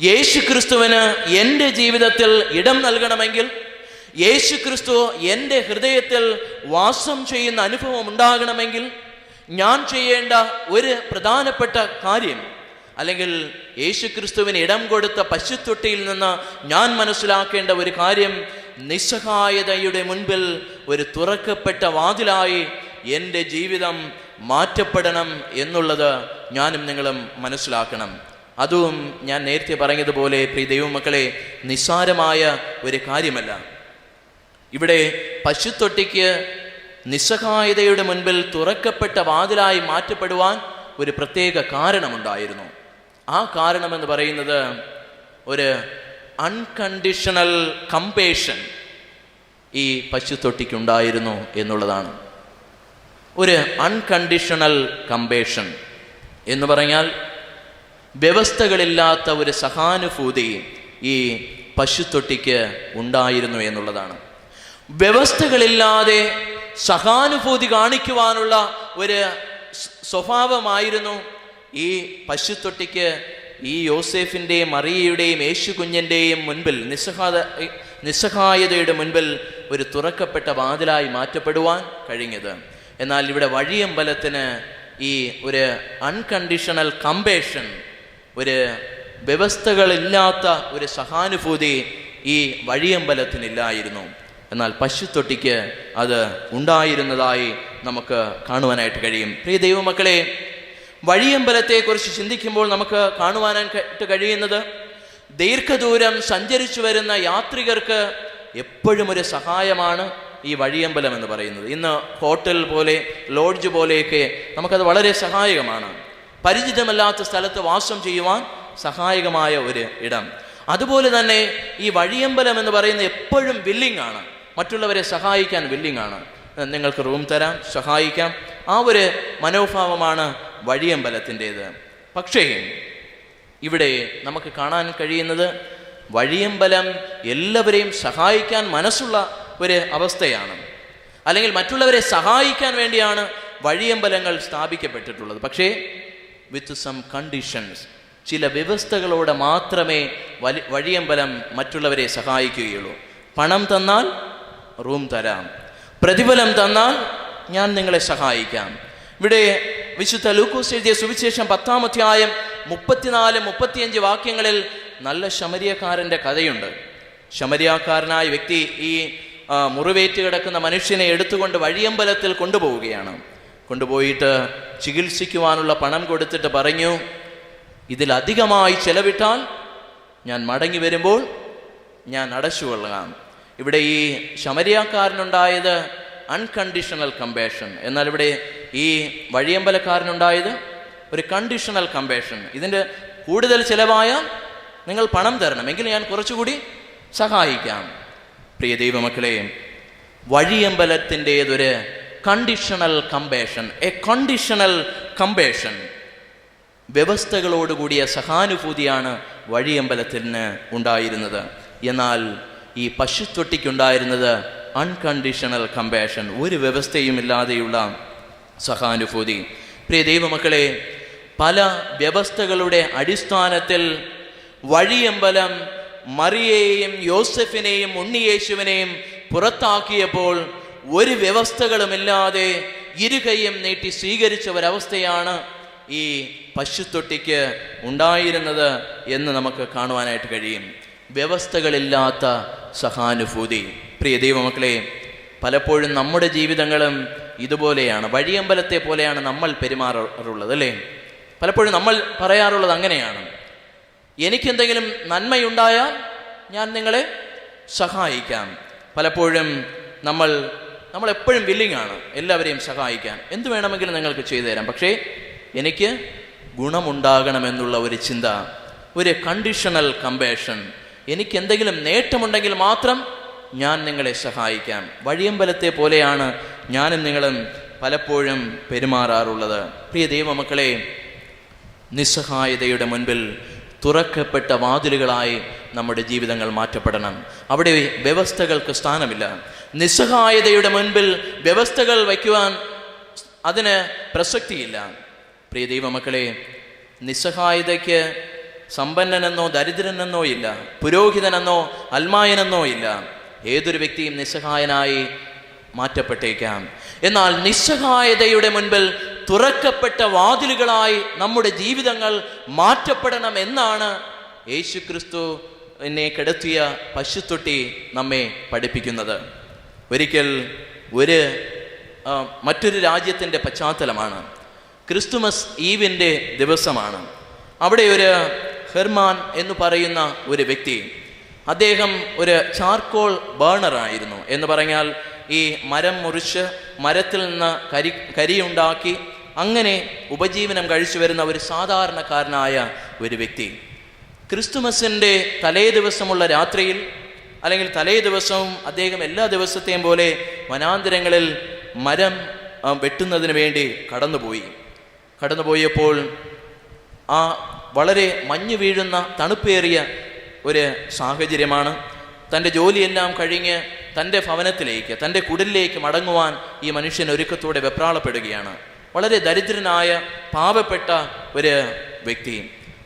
യേശുക്രിസ്തുവിന് എൻ്റെ ജീവിതത്തിൽ ഇടം നൽകണമെങ്കിൽ, യേശുക്രിസ്തു എൻ്റെ ഹൃദയത്തിൽ വാസം ചെയ്യുന്ന അനുഭവം ഉണ്ടാകണമെങ്കിൽ, ഞാൻ ചെയ്യേണ്ട ഒരു പ്രധാനപ്പെട്ട കാര്യം, അല്ലെങ്കിൽ യേശുക്രിസ്തുവിന് ഇടം കൊടുത്ത പശുത്തൊട്ടിയിൽ നിന്ന് ഞാൻ മനസ്സിലാക്കേണ്ട ഒരു കാര്യം, നിസ്സഹായതയുടെ മുൻപിൽ ഒരു തുറക്കപ്പെട്ട വാതിലായി എൻ്റെ ജീവിതം മാറ്റപ്പെടണം എന്നുള്ളത് ഞാനും നിങ്ങളും മനസ്സിലാക്കണം. അതും ഞാൻ നേരത്തെ പറഞ്ഞതുപോലെ പ്രിയ ദൈവമക്കളെ, നിസ്സാരമായ ഒരു കാര്യമല്ല. ഇവിടെ പശുത്തൊട്ടിക്ക് നിസ്സഹായതയുടെ മുൻപിൽ തുറക്കപ്പെട്ട വാതിലായി മാറ്റപ്പെടുവാൻ ഒരു പ്രത്യേക കാരണമുണ്ടായിരുന്നു. ആ കാരണമെന്ന് പറയുന്നത് ഒരു അൺകണ്ടീഷണൽ കമ്പേഷൻ ഈ പശുത്തൊട്ടിക്കുണ്ടായിരുന്നു എന്നുള്ളതാണ്. ഒരു അൺകണ്ടീഷണൽ കമ്പേഷൻ എന്ന് പറഞ്ഞാൽ വ്യവസ്ഥകളില്ലാത്ത ഒരു സഹാനുഭൂതി ഈ പശുത്തൊട്ടിക്ക് ഉണ്ടായിരുന്നു എന്നുള്ളതാണ്. വ്യവസ്ഥകളില്ലാതെ സഹാനുഭൂതി കാണിക്കുവാനുള്ള ഒരു സ്വഭാവമായിരുന്നു ഈ പശുത്തൊട്ടിക്ക് ഈ യോസേഫിൻ്റെയും മറിയയുടെയും യേശു കുഞ്ഞിൻ്റെയും മുൻപിൽ നിസ്സഹായതയുടെ മുൻപിൽ ഒരു തുറക്കപ്പെട്ട വാതിലായി മാറ്റപ്പെടുവാൻ കഴിഞ്ഞത്. എന്നാൽ ഇവിടെ വഴിയമ്പലത്തിന് ഈ ഒരു അൺകണ്ടീഷണൽ കമ്പേഷൻ, ഒരു വ്യവസ്ഥകളില്ലാത്ത ഒരു സഹാനുഭൂതി ഈ വഴിയമ്പലത്തിനില്ലായിരുന്നു. എന്നാൽ പശുത്തൊട്ടിക്ക് അത് ഉണ്ടായിരുന്നതായി നമുക്ക് കാണുവാനായിട്ട് കഴിയും. പ്രിയ ദൈവമക്കളെ, വഴിയമ്പലത്തെക്കുറിച്ച് ചിന്തിക്കുമ്പോൾ നമുക്ക് കാണുവാനായിട്ട് കഴിയുന്നത് ദീർഘദൂരം സഞ്ചരിച്ചു വരുന്ന യാത്രികർക്ക് എപ്പോഴും ഒരു സഹായമാണ് ഈ വഴിയമ്പലം എന്ന് പറയുന്നത്. ഇന്ന് ഹോട്ടൽ പോലെ, ലോഡ്ജ് പോലെയൊക്കെ നമുക്കത് വളരെ സഹായകമാണ്. പരിചിതമല്ലാത്ത സ്ഥലത്ത് വാസം ചെയ്യുവാൻ സഹായകമായ ഒരു ഇടം. അതുപോലെ തന്നെ ഈ വഴിയമ്പലം എന്ന് പറയുന്നത് എപ്പോഴും വില്ലിംഗ് ആണ്, മറ്റുള്ളവരെ സഹായിക്കാൻ വില്ലിംഗ് ആണ്. നിങ്ങൾക്ക് റൂം തരാം, സഹായിക്കാം, ആ ഒരു മനോഭാവമാണ് വഴിയമ്പലത്തിൻ്റേത്. പക്ഷേ ഇവിടെ നമുക്ക് കാണാൻ കഴിയുന്നത് വഴിയമ്പലം എല്ലാവരെയും സഹായിക്കാൻ മനസ്സുള്ള ഒരു അവസ്ഥയാണ്. അല്ലെങ്കിൽ മറ്റുള്ളവരെ സഹായിക്കാൻ വേണ്ടിയാണ് വഴിയമ്പലങ്ങൾ സ്ഥാപിക്കപ്പെട്ടിട്ടുള്ളത്. പക്ഷേ വിത്ത് സം കണ്ടീഷൻസ്, ചില വ്യവസ്ഥകളോടെ മാത്രമേ വഴിയമ്പലം മറ്റുള്ളവരെ സഹായിക്കുകയുള്ളൂ. പണം തന്നാൽ റൂം തരാം, പ്രതിഫലം തന്നാൽ ഞാൻ നിങ്ങളെ സഹായിക്കാം. ഇവിടെ വിശുദ്ധ ലൂക്കോസ് എഴുതിയ സുവിശേഷം 10-ാം അധ്യായം 34-35 വാക്യങ്ങളിൽ നല്ല ശമരിയക്കാരൻ്റെ കഥയുണ്ട്. ശമരിയാക്കാരനായ വ്യക്തി ഈ മുറിവേറ്റ് കിടക്കുന്ന മനുഷ്യനെ എടുത്തുകൊണ്ട് വഴിയമ്പലത്തിൽ കൊണ്ടുപോവുകയാണ്. കൊണ്ടുപോയിട്ട് ചികിത്സിക്കുവാനുള്ള പണം കൊടുത്തിട്ട് പറഞ്ഞു, ഇതിലധികമായി ചെലവിട്ടാൽ ഞാൻ മടങ്ങി വരുമ്പോൾ ഞാൻ അടച്ചുകൊള്ളാം. ഇവിടെ ഈ ശമരിയാക്കാരനുണ്ടായത് അൺകണ്ടീഷണൽ കമ്പേഷൻ, എന്നാൽ ഇവിടെ ഈ വഴിയമ്പലക്കാരനുണ്ടായത് ഒരു കണ്ടീഷണൽ കമ്പേഷൻ. ഇതിൻ്റെ കൂടുതൽ ചിലവായാൽ നിങ്ങൾ പണം തരണം, എങ്കിൽ ഞാൻ കുറച്ചുകൂടി സഹായിക്കാം. പ്രിയ ദൈവമക്കളെ, വഴിയമ്പലത്തിൻ്റേതൊരു conditional compassion, a conditional compassion, വ്യവസ്ഥകളോടുകൂടിയ സഹാനുഭൂതിയാണ് വഴിയമ്പലത്തിന് ഉണ്ടായിരുന്നത്. എന്നാൽ ഈ പശുത്തൊട്ടിക്കുണ്ടായിരുന്നത് അൺകണ്ടീഷണൽ കമ്പേഷൻ, ഒരു വ്യവസ്ഥയുമില്ലാതെയുള്ള സഹാനുഭൂതി. പ്രിയ ദൈവമക്കളെ, പല വ്യവസ്ഥകളുടെ അടിസ്ഥാനത്തിൽ വഴിയമ്പലം മറിയയെയും യോസെഫിനെയും ഉണ്ണിയേശുവിനെയും പുറത്താക്കിയപ്പോൾ ഒരു വ്യവസ്ഥകളുമില്ലാതെ ഇരുകൈയും നീട്ടി സ്വീകരിച്ച ഒരവസ്ഥയാണ് ഈ പശുത്തൊട്ടിക്ക് ഉണ്ടായിരുന്നത് എന്ന് നമുക്ക് കാണുവാനായിട്ട് കഴിയും. വ്യവസ്ഥകളില്ലാത്ത സഹാനുഭൂതി. പ്രിയ ദൈവമക്കളെ, പലപ്പോഴും നമ്മുടെ ജീവിതങ്ങളും ഇതുപോലെയാണ്, വഴിയമ്പലത്തെ പോലെയാണ് നമ്മൾ പെരുമാറാറുള്ളത്, അല്ലേ? പലപ്പോഴും നമ്മൾ പറയാറുള്ളത് അങ്ങനെയാണ്, എനിക്കെന്തെങ്കിലും നന്മയുണ്ടായാൽ ഞാൻ നിങ്ങളെ സഹായിക്കാം. പലപ്പോഴും നമ്മളെപ്പോഴും വില്ലിംഗ് ആണ് എല്ലാവരെയും സഹായിക്കാൻ, എന്ത് വേണമെങ്കിലും നിങ്ങൾക്ക് ചെയ്തു തരാം, പക്ഷേ എനിക്ക് ഗുണമുണ്ടാകണമെന്നുള്ള ഒരു ചിന്ത, ഒരു കണ്ടീഷണൽ കമ്പേഷൻ. എനിക്ക് എന്തെങ്കിലും നേട്ടമുണ്ടെങ്കിൽ മാത്രം ഞാൻ നിങ്ങളെ സഹായിക്കാം. വഴിയമ്പലത്തെ പോലെയാണ് ഞാനും നിങ്ങളും പലപ്പോഴും പെരുമാറാറുള്ളത്. പ്രിയ ദൈവമക്കളെ, നിസ്സഹായതയുടെ മുൻപിൽ തുറക്കപ്പെട്ട വാതിലുകളായി നമ്മുടെ ജീവിതങ്ങൾ മാറ്റപ്പെടണം. അവിടെ വ്യവസ്ഥകൾക്ക് സ്ഥാനമില്ല. നിസ്സഹായതയുടെ മുൻപിൽ വ്യവസ്ഥകൾ വയ്ക്കുവാൻ അതിന് പ്രസക്തിയില്ല. പ്രിയ ദൈവമക്കളെ, നിസ്സഹായതയ്ക്ക് സമ്പന്നനെന്നോ ദരിദ്രനെന്നോ ഇല്ല, പുരോഹിതനെന്നോ അൽമായനെന്നോ ഇല്ല. ഏതൊരു വ്യക്തിയും നിസ്സഹായനായി മാറ്റപ്പെട്ടേക്കാം. എന്നാൽ നിസ്സഹായതയുടെ മുൻപിൽ തുറക്കപ്പെട്ട വാതിലുകളായി നമ്മുടെ ജീവിതങ്ങൾ മാറ്റപ്പെടണം എന്നാണ് യേശുക്രിസ്തു എന്നെ കിടത്തിയ പശുത്തൊട്ടി നമ്മെ പഠിപ്പിക്കുന്നത്. ഒരിക്കൽ മറ്റൊരു രാജ്യത്തിൻ്റെ പശ്ചാത്തലമാണ്. ക്രിസ്തുമസ് ഈവിൻ്റെ ദിവസമാണ്. അവിടെ ഒരു ഹെർമാൻ എന്ന് പറയുന്ന ഒരു വ്യക്തി, അദ്ദേഹം ഒരു ചാർക്കോൾ ബേണറായിരുന്നു. എന്ന് പറഞ്ഞാൽ ഈ മരം മുറിച്ച് മരത്തിൽ നിന്ന് കരിയുണ്ടാക്കി അങ്ങനെ ഉപജീവനം കഴിച്ചു വരുന്ന ഒരു സാധാരണക്കാരനായ ഒരു വ്യക്തി. ക്രിസ്തുമസിൻ്റെ തലേ ദിവസമുള്ള രാത്രിയിൽ, അല്ലെങ്കിൽ തലേ ദിവസവും അദ്ദേഹം എല്ലാ ദിവസത്തെയും പോലെ വനാന്തരങ്ങളിൽ മരം വെട്ടുന്നതിന് വേണ്ടി കടന്നുപോയപ്പോൾ ആ വളരെ മഞ്ഞ് വീഴുന്ന തണുപ്പേറിയ ഒരു സാഹചര്യമാണ്. തൻ്റെ ജോലിയെല്ലാം കഴിഞ്ഞ് തൻ്റെ ഭവനത്തിലേക്ക്, തൻ്റെ കുടിലേക്ക് മടങ്ങുവാൻ ഈ മനുഷ്യൻ ഒരുക്കത്തോടെ വെപ്രാളപ്പെടുകയാണ്. വളരെ ദരിദ്രനായ പാവപ്പെട്ട ഒരു വ്യക്തി.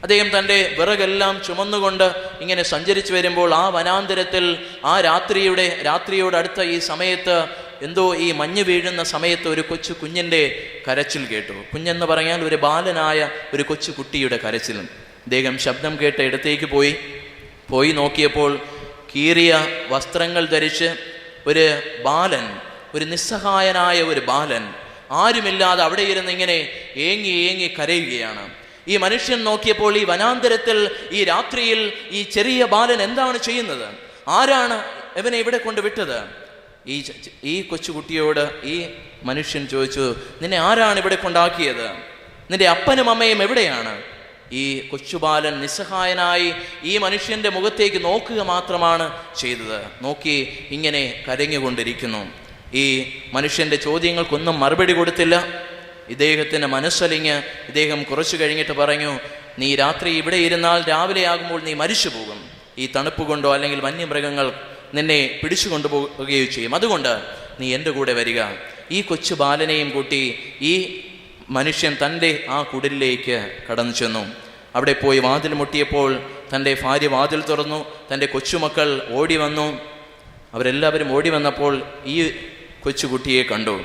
അദ്ദേഹം തൻ്റെ വിറകെല്ലാം ചുമന്നുകൊണ്ട് ഇങ്ങനെ സഞ്ചരിച്ചു വരുമ്പോൾ ആ വനാന്തരത്തിൽ ആ രാത്രിയോടടുത്ത ഈ സമയത്ത് എന്തോ ഈ മഞ്ഞ് വീഴുന്ന സമയത്ത് ഒരു കൊച്ചു കുഞ്ഞിൻ്റെ കരച്ചിൽ കേട്ടു. കുഞ്ഞെന്ന് പറഞ്ഞാൽ ഒരു ബാലനായ ഒരു കൊച്ചു കുട്ടിയുടെ കരച്ചിൽ. അദ്ദേഹം ശബ്ദം കേട്ട ഇടത്തേക്ക് പോയി നോക്കിയപ്പോൾ കീറിയ വസ്ത്രങ്ങൾ ധരിച്ച് ഒരു ബാലൻ, ഒരു നിസ്സഹായനായ ഒരു ബാലൻ, ആരുമില്ലാതെ അവിടെ ഇരുന്ന് ഇങ്ങനെ ഏങ്ങി കരയുകയാണ്. ഈ മനുഷ്യൻ നോക്കിയപ്പോൾ ഈ വനാന്തരത്തിൽ ഈ രാത്രിയിൽ ഈ ചെറിയ ബാലൻ എന്താണ് ചെയ്യുന്നത്? ആരാണ് ഇവനെ ഇവിടെ കൊണ്ട് വിട്ടത്? ഈ കൊച്ചുകുട്ടിയോട് ഈ മനുഷ്യൻ ചോദിച്ചു, നിന്നെ ആരാണ് ഇവിടെ കൊണ്ടാക്കിയത്? നിന്റെ അപ്പനും അമ്മയും എവിടെയാണ്? ഈ കൊച്ചുബാലൻ നിസ്സഹായനായി ഈ മനുഷ്യന്റെ മുഖത്തേക്ക് നോക്കുക മാത്രമാണ് ചെയ്തത്. നോക്കി ഇങ്ങനെ കരഞ്ഞുകൊണ്ടിരിക്കുന്നു. ഈ മനുഷ്യന്റെ ചോദ്യങ്ങൾക്കൊന്നും മറുപടി കൊടുത്തില്ല. ഇദ്ദേഹത്തിന് മനസ്സലിഞ്ഞ് ഇദ്ദേഹം കുറച്ചു കഴിഞ്ഞിട്ട് പറഞ്ഞു, നീ രാത്രി ഇവിടെ ഇരുന്നാൽ രാവിലെ ആകുമ്പോൾ നീ മരിച്ചു പോകും. ഈ തണുപ്പ് കൊണ്ടോ അല്ലെങ്കിൽ വന്യമൃഗങ്ങൾ നിന്നെ പിടിച്ചു കൊണ്ടുപോവുകയോ ചെയ്യും. അതുകൊണ്ട് നീ എൻ്റെ കൂടെ വരിക. ഈ കൊച്ചു ബാലനെയും കൂട്ടി ഈ മനുഷ്യൻ തൻ്റെ ആ കുടിലേക്ക് കടന്നു ചെന്നു. അവിടെ പോയി വാതിൽ മുട്ടിയപ്പോൾ തൻ്റെ ഭാര്യ വാതിൽ തുറന്നു. തൻ്റെ കൊച്ചുമക്കൾ ഓടി വന്നു. അവരെല്ലാവരും ഓടി വന്നപ്പോൾ ഈ കൊച്ചുകുട്ടിയെ കണ്ടു.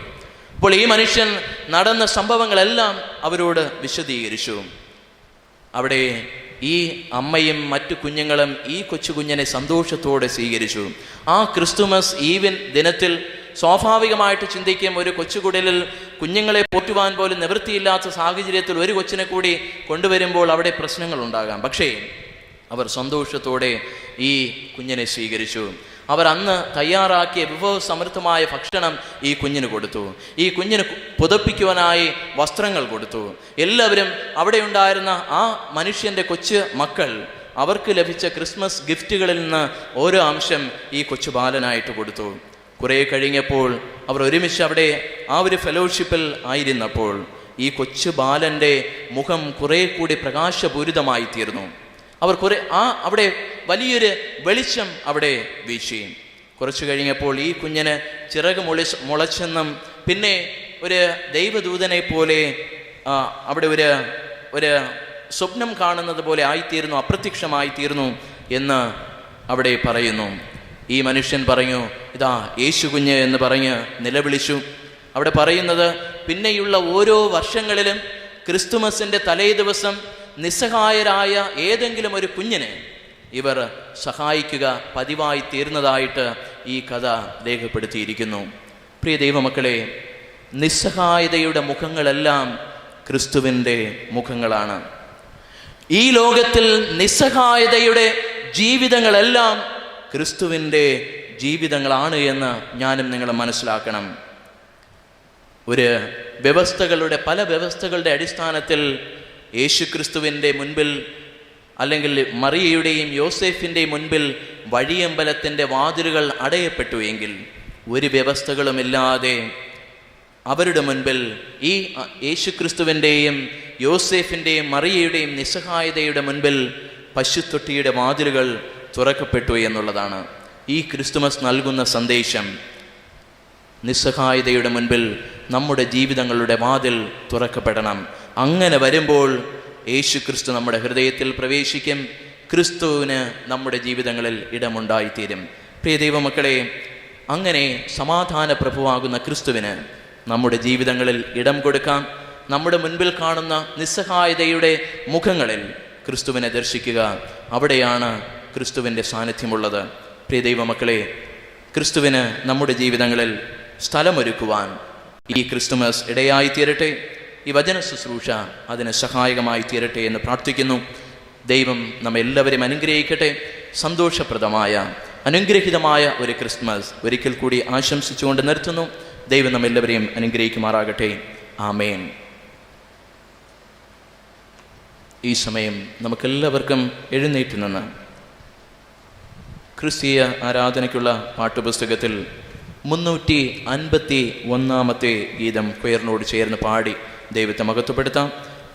അപ്പോൾ ഈ മനുഷ്യൻ നടന്ന സംഭവങ്ങളെല്ലാം അവരോട് വിശദീകരിച്ചു. അവിടെ ഈ അമ്മയും മറ്റു കുഞ്ഞുങ്ങളും ഈ കൊച്ചു കുഞ്ഞിനെ സന്തോഷത്തോടെ സ്വീകരിച്ചു. ആ ക്രിസ്തുമസ് ഈവിൻ ദിനത്തിൽ സ്വാഭാവികമായിട്ട് ചിന്തിക്കും, ഒരു കൊച്ചുകുടിലിൽ കുഞ്ഞുങ്ങളെ പോറ്റുവാൻ പോലും നിവൃത്തിയില്ലാത്ത സാഹചര്യത്തിൽ ഒരു കൊച്ചിനെ കൂടി കൊണ്ടുവരുമ്പോൾ അവിടെ പ്രശ്നങ്ങൾ ഉണ്ടാകാം. പക്ഷേ അവർ സന്തോഷത്തോടെ ഈ കുഞ്ഞിനെ സ്വീകരിച്ചു. അവർ അന്ന് തയ്യാറാക്കിയ വിഭവസമൃദ്ധമായ ഭക്ഷണം ഈ കുഞ്ഞിന് കൊടുത്തു. ഈ കുഞ്ഞിന് പുതപ്പിക്കുവാനായി വസ്ത്രങ്ങൾ കൊടുത്തു. എല്ലാവരും അവിടെ ഉണ്ടായിരുന്ന ആ മനുഷ്യൻ്റെ കൊച്ചു മക്കൾ അവർക്ക് ലഭിച്ച ക്രിസ്മസ് ഗിഫ്റ്റുകളിൽ നിന്ന് ഓരോ അംശം ഈ കൊച്ചു ബാലനായിട്ട് കൊടുത്തു. കുറേ കഴിഞ്ഞപ്പോൾ അവർ ഒരുമിച്ച് അവിടെ ആ ഒരു ഫെലോഷിപ്പിൽ ആയിരുന്നപ്പോൾ ഈ കൊച്ചു ബാലൻ്റെ മുഖം കുറെ കൂടി പ്രകാശപൂരിതമായി തീർന്നു. അവർ അവിടെ വലിയൊരു വെളിച്ചം അവിടെ വീശി. കുറച്ചു കഴിഞ്ഞപ്പോൾ ഈ കുഞ്ഞിന് ചിറക് മുളച്ചെന്നും പിന്നെ ഒരു ദൈവദൂതനെ പോലെ അവിടെ ഒരു സ്വപ്നം കാണുന്നത് പോലെ ആയിത്തീർന്നു, അപ്രത്യക്ഷമായി തീർന്നു എന്ന് അവിടെ പറയുന്നു. ഈ മനുഷ്യൻ പറഞ്ഞു, ഇതാ യേശു കുഞ്ഞ് എന്ന് പറഞ്ഞ് നിലവിളിച്ചു. അവിടെ പറയുന്നത്, പിന്നെയുള്ള ഓരോ വർഷങ്ങളിലും ക്രിസ്തുമസിൻ്റെ തലേ ദിവസം നിസ്സഹായരായ ഏതെങ്കിലും ഒരു കുഞ്ഞിനെ ഇവർ സഹായിക്കുക പതിവായി തീർന്നതായിട്ട് ഈ കഥ രേഖപ്പെടുത്തിയിരിക്കുന്നു. പ്രിയ ദൈവമക്കളെ, നിസ്സഹായതയുടെ മുഖങ്ങളെല്ലാം ക്രിസ്തുവിൻ്റെ മുഖങ്ങളാണ്. ഈ ലോകത്തിൽ നിസ്സഹായതയുടെ ജീവിതങ്ങളെല്ലാം ക്രിസ്തുവിൻ്റെ ജീവിതങ്ങളാണ് എന്ന് ഞാനും നിങ്ങൾ മനസ്സിലാക്കണം. പല വ്യവസ്ഥകളുടെ അടിസ്ഥാനത്തിൽ യേശുക്രിസ്തുവിൻ്റെ മുൻപിൽ അല്ലെങ്കിൽ മറിയയുടെയും യോസേഫിൻ്റെയും മുൻപിൽ വഴിയമ്പലത്തിൻ്റെ വാതിലുകൾ അടയപ്പെട്ടു എങ്കിൽ ഒരു വ്യവസ്ഥകളുമില്ലാതെ അവരുടെ മുൻപിൽ ഈ യേശുക്രിസ്തുവിൻ്റെയും യോസേഫിൻ്റെയും മറിയയുടെയും നിസ്സഹായതയുടെ മുൻപിൽ പശുത്തൊട്ടിയുടെ വാതിലുകൾ തുറക്കപ്പെട്ടു എന്നുള്ളതാണ് ഈ ക്രിസ്തുമസ് നൽകുന്ന സന്ദേശം. നിസ്സഹായതയുടെ മുൻപിൽ നമ്മുടെ ജീവിതങ്ങളുടെ വാതിൽ തുറക്കപ്പെടണം. അങ്ങനെ വരുമ്പോൾ യേശു ക്രിസ്തു നമ്മുടെ ഹൃദയത്തിൽ പ്രവേശിക്കും. ക്രിസ്തുവിന് നമ്മുടെ ജീവിതങ്ങളിൽ ഇടമുണ്ടായിത്തീരും. പ്രിയ ദൈവമക്കളെ, അങ്ങനെ സമാധാന പ്രഭുവാകുന്ന ക്രിസ്തുവിന് നമ്മുടെ ജീവിതങ്ങളിൽ ഇടം കൊടുക്കാം. നമ്മുടെ മുൻപിൽ കാണുന്ന നിസ്സഹായതയുടെ മുഖങ്ങളിൽ ക്രിസ്തുവിനെ ദർശിക്കുക. അവിടെയാണ് ക്രിസ്തുവിൻ്റെ സാന്നിധ്യമുള്ളത്. പ്രിയ ദൈവമക്കളെ, ക്രിസ്തുവിന് നമ്മുടെ ജീവിതങ്ങളിൽ സ്ഥലമൊരുക്കുവാൻ ഈ ക്രിസ്തുമസ് ഇടയായി തീരട്ടെ. ഈ വചന ശുശ്രൂഷ അതിന് സഹായകമായി തീരട്ടെ എന്ന് പ്രാർത്ഥിക്കുന്നു. ദൈവം നമ്മെല്ലാവരെയും അനുഗ്രഹിക്കട്ടെ. സന്തോഷപ്രദമായ അനുഗ്രഹീതമായ ഒരു ക്രിസ്മസ് ഒരിക്കൽ കൂടി ആശംസിച്ചുകൊണ്ട് നിർത്തുന്നു. ദൈവം നമ്മെല്ലാവരെയും അനുഗ്രഹിക്കുമാറാകട്ടെ. ആമേൻ. ഈ സമയം നമുക്കെല്ലാവർക്കും എഴുന്നേറ്റ് നിന്ന് ക്രിസ്തീയ ആരാധനയ്ക്കുള്ള പാട്ടുപുസ്തകത്തിൽ 351 ഗീതം കൊയറിനോട് ചേർന്ന് പാടി ദൈവത്തെ മഹത്വപ്പെടുത്താം.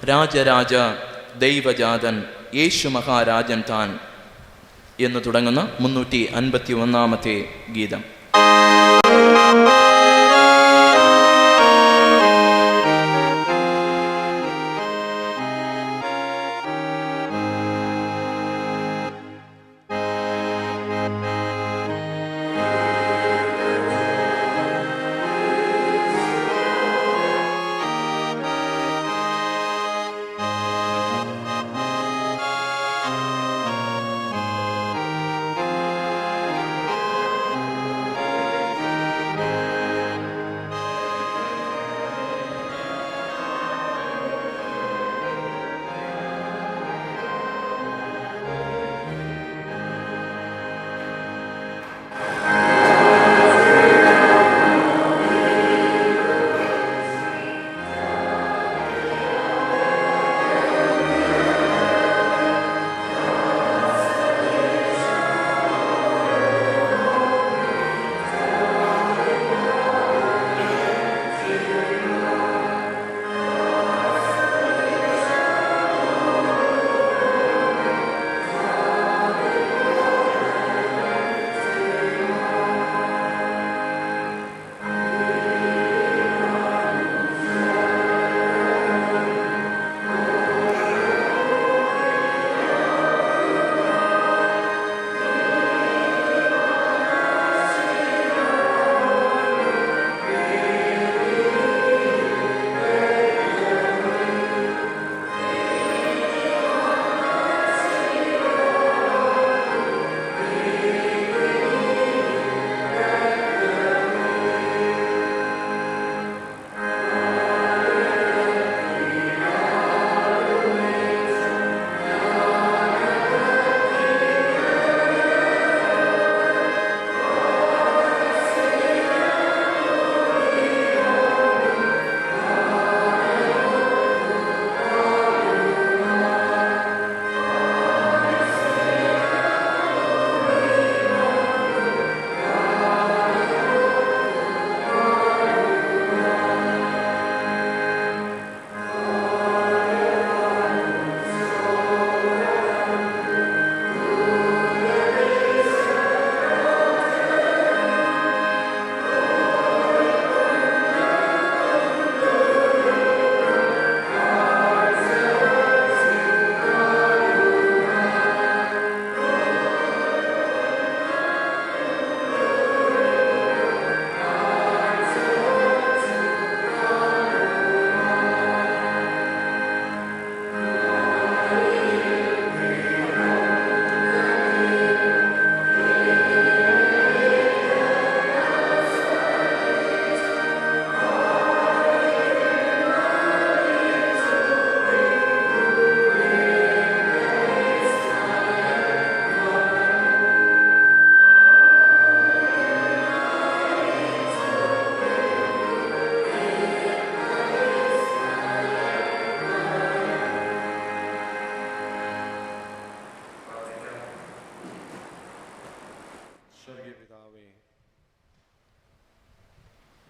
രാജരാജ ദൈവജാതൻ യേശു മഹാരാജൻ താൻ എന്ന് തുടങ്ങുന്ന 351 ഗീതം.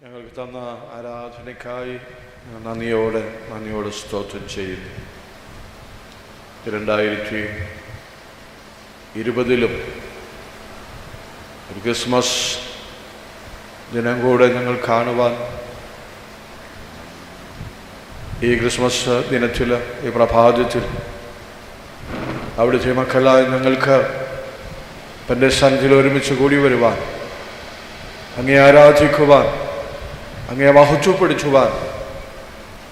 ഞങ്ങൾക്ക് തന്ന ആരാധനയ്ക്കായി നന്ദിയോട് സ്തോത്രം ചെയ്യുന്നു. 2020 ഒരു ക്രിസ്മസ് ദിനം കൂടെ ഞങ്ങൾ കാണുവാൻ ഈ ക്രിസ്മസ് ദിനത്തിൽ, ഈ പ്രഭാതത്തിൽ അവിടുത്തെ മക്കളായ ഞങ്ങൾക്ക് തൻ്റെ സന്നിധിയിൽ ഒരുമിച്ച് കൂടി വരുവാൻ, അങ്ങേ ആരാധിക്കുവാൻ, അങ്ങേ മഹത്വപ്പെടുത്തുവാൻ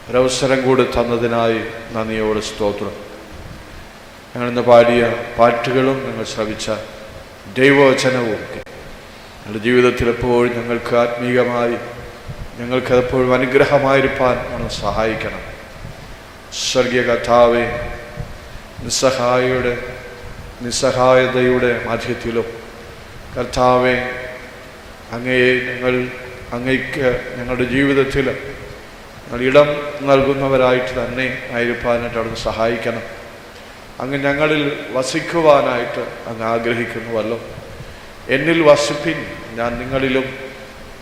ഒരവസരം കൂടി തന്നതിനായി നന്ദിയോട് സ്തോത്രം. ഞങ്ങളിന്ന് പാടിയ പാട്ടുകളും ഞങ്ങൾ ശ്രവിച്ച ദൈവവചനവും ഞങ്ങളുടെ ജീവിതത്തിൽ എപ്പോഴും ഞങ്ങൾക്ക് ആത്മീയമായി, ഞങ്ങൾക്ക് എപ്പോഴും അനുഗ്രഹമായിരിക്കാൻ നമ്മൾ സഹായിക്കണം. സ്വർഗീയ കർത്താവേ, നിസ്സഹായതയുടെ മധ്യത്തിലും കർത്താവേ, അങ്ങയ്ക്ക് ഞങ്ങളുടെ ജീവിതത്തിൽ ഞങ്ങൾ ഇടം നൽകുന്നവരായിട്ട് തന്നെ ആയിരിക്കാനായിട്ട് അവിടുന്ന് സഹായിക്കണം. അങ്ങ് ഞങ്ങളിൽ വസിക്കുവാനായിട്ട് അങ്ങ് ആഗ്രഹിക്കുന്നുവല്ലോ. എന്നിൽ വസിപ്പിൻ, ഞാൻ നിങ്ങളിലും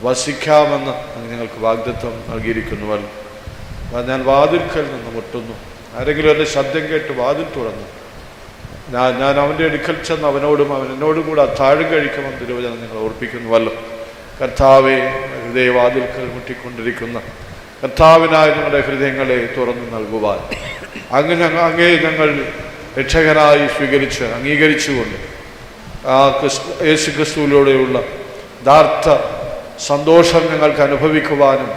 വസിക്കാമെന്ന് അങ്ങ് ഞങ്ങൾക്ക് വാഗ്ദത്വം നൽകിയിരിക്കുന്നുവല്ലോ. ഞാൻ വാതിൽക്കൽ നിന്ന് മുട്ടുന്നു. ആരെങ്കിലും എൻ്റെ ശബ്ദം കേട്ട് വാതിൽ തുറന്നു ഞാൻ അവൻ്റെ അടുക്കൽ ചെന്ന് അവൻ എന്നോടും കൂടെ അത്താഴം കഴിക്കുമെന്ന് തിരുവചനം നിങ്ങൾ ഓർപ്പിക്കുന്നുവല്ലോ. കർത്താവെ, ഹൃദയവാതിൽക്കൽ മുട്ടിക്കൊണ്ടിരിക്കുന്ന കർത്താവിനായി ഞങ്ങളുടെ ഹൃദയങ്ങളെ തുറന്നു നൽകുവാൻ അങ്ങേ ഞങ്ങൾ രക്ഷകനായി സ്വീകരിച്ച് അംഗീകരിച്ചുകൊണ്ട് യേശു ക്രിസ്തുവിലൂടെയുള്ള യഥാർത്ഥ സന്തോഷം ഞങ്ങൾക്ക് അനുഭവിക്കുവാനും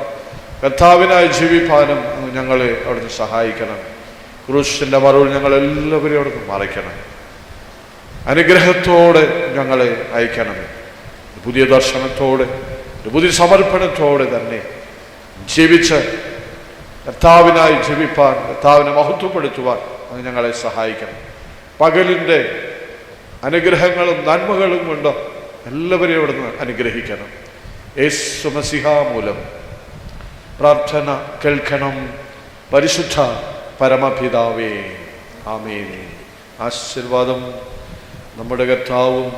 കർത്താവിനായി ജീവിപ്പാനും ഞങ്ങളെ അവിടുന്ന് സഹായിക്കണം. ക്രൂശിൻ്റെ മറവിൽ ഞങ്ങളെല്ലാവരെയും അവിടുന്ന് മറയ്ക്കണം. അനുഗ്രഹത്തോടെ ഞങ്ങളെ അയക്കണം. പുതിയ ദർശനത്തോടെ, പുതിയ സമർപ്പണത്തോടെ തന്നെ ജീവിച്ച് കർത്താവിനായി ജീവിപ്പാൻ, കർത്താവിനെ മഹത്വപ്പെടുത്തുവാൻ അങ്ങ് ഞങ്ങളെ സഹായിക്കണം. പകലിൻ്റെ അനുഗ്രഹങ്ങളും നന്മകളും കൊണ്ട് എല്ലാവരെയും അവിടുന്ന് അനുഗ്രഹിക്കണം. യേശു മസിഹ മൂലം പ്രാർത്ഥന കേൾക്കണം പരിശുദ്ധ പരമപിതാവേ, ആമേൻ. ആശീർവാദം നമ്മുടെ കർത്താവും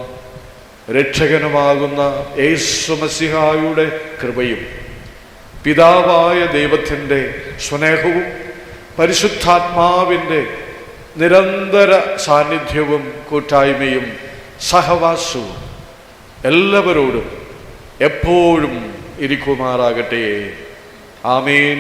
രക്ഷകനുമാകുന്ന യേശു മസിഹായുടെ കൃപയും പിതാവായ ദൈവത്തിൻ്റെ സ്നേഹവും പരിശുദ്ധാത്മാവിൻ്റെ നിരന്തര സാന്നിധ്യവും കൂട്ടായ്മയും സഹവാസവും എല്ലാവരോടും എപ്പോഴും ഇരിക്കുമാറാകട്ടെ. ആമേൻ.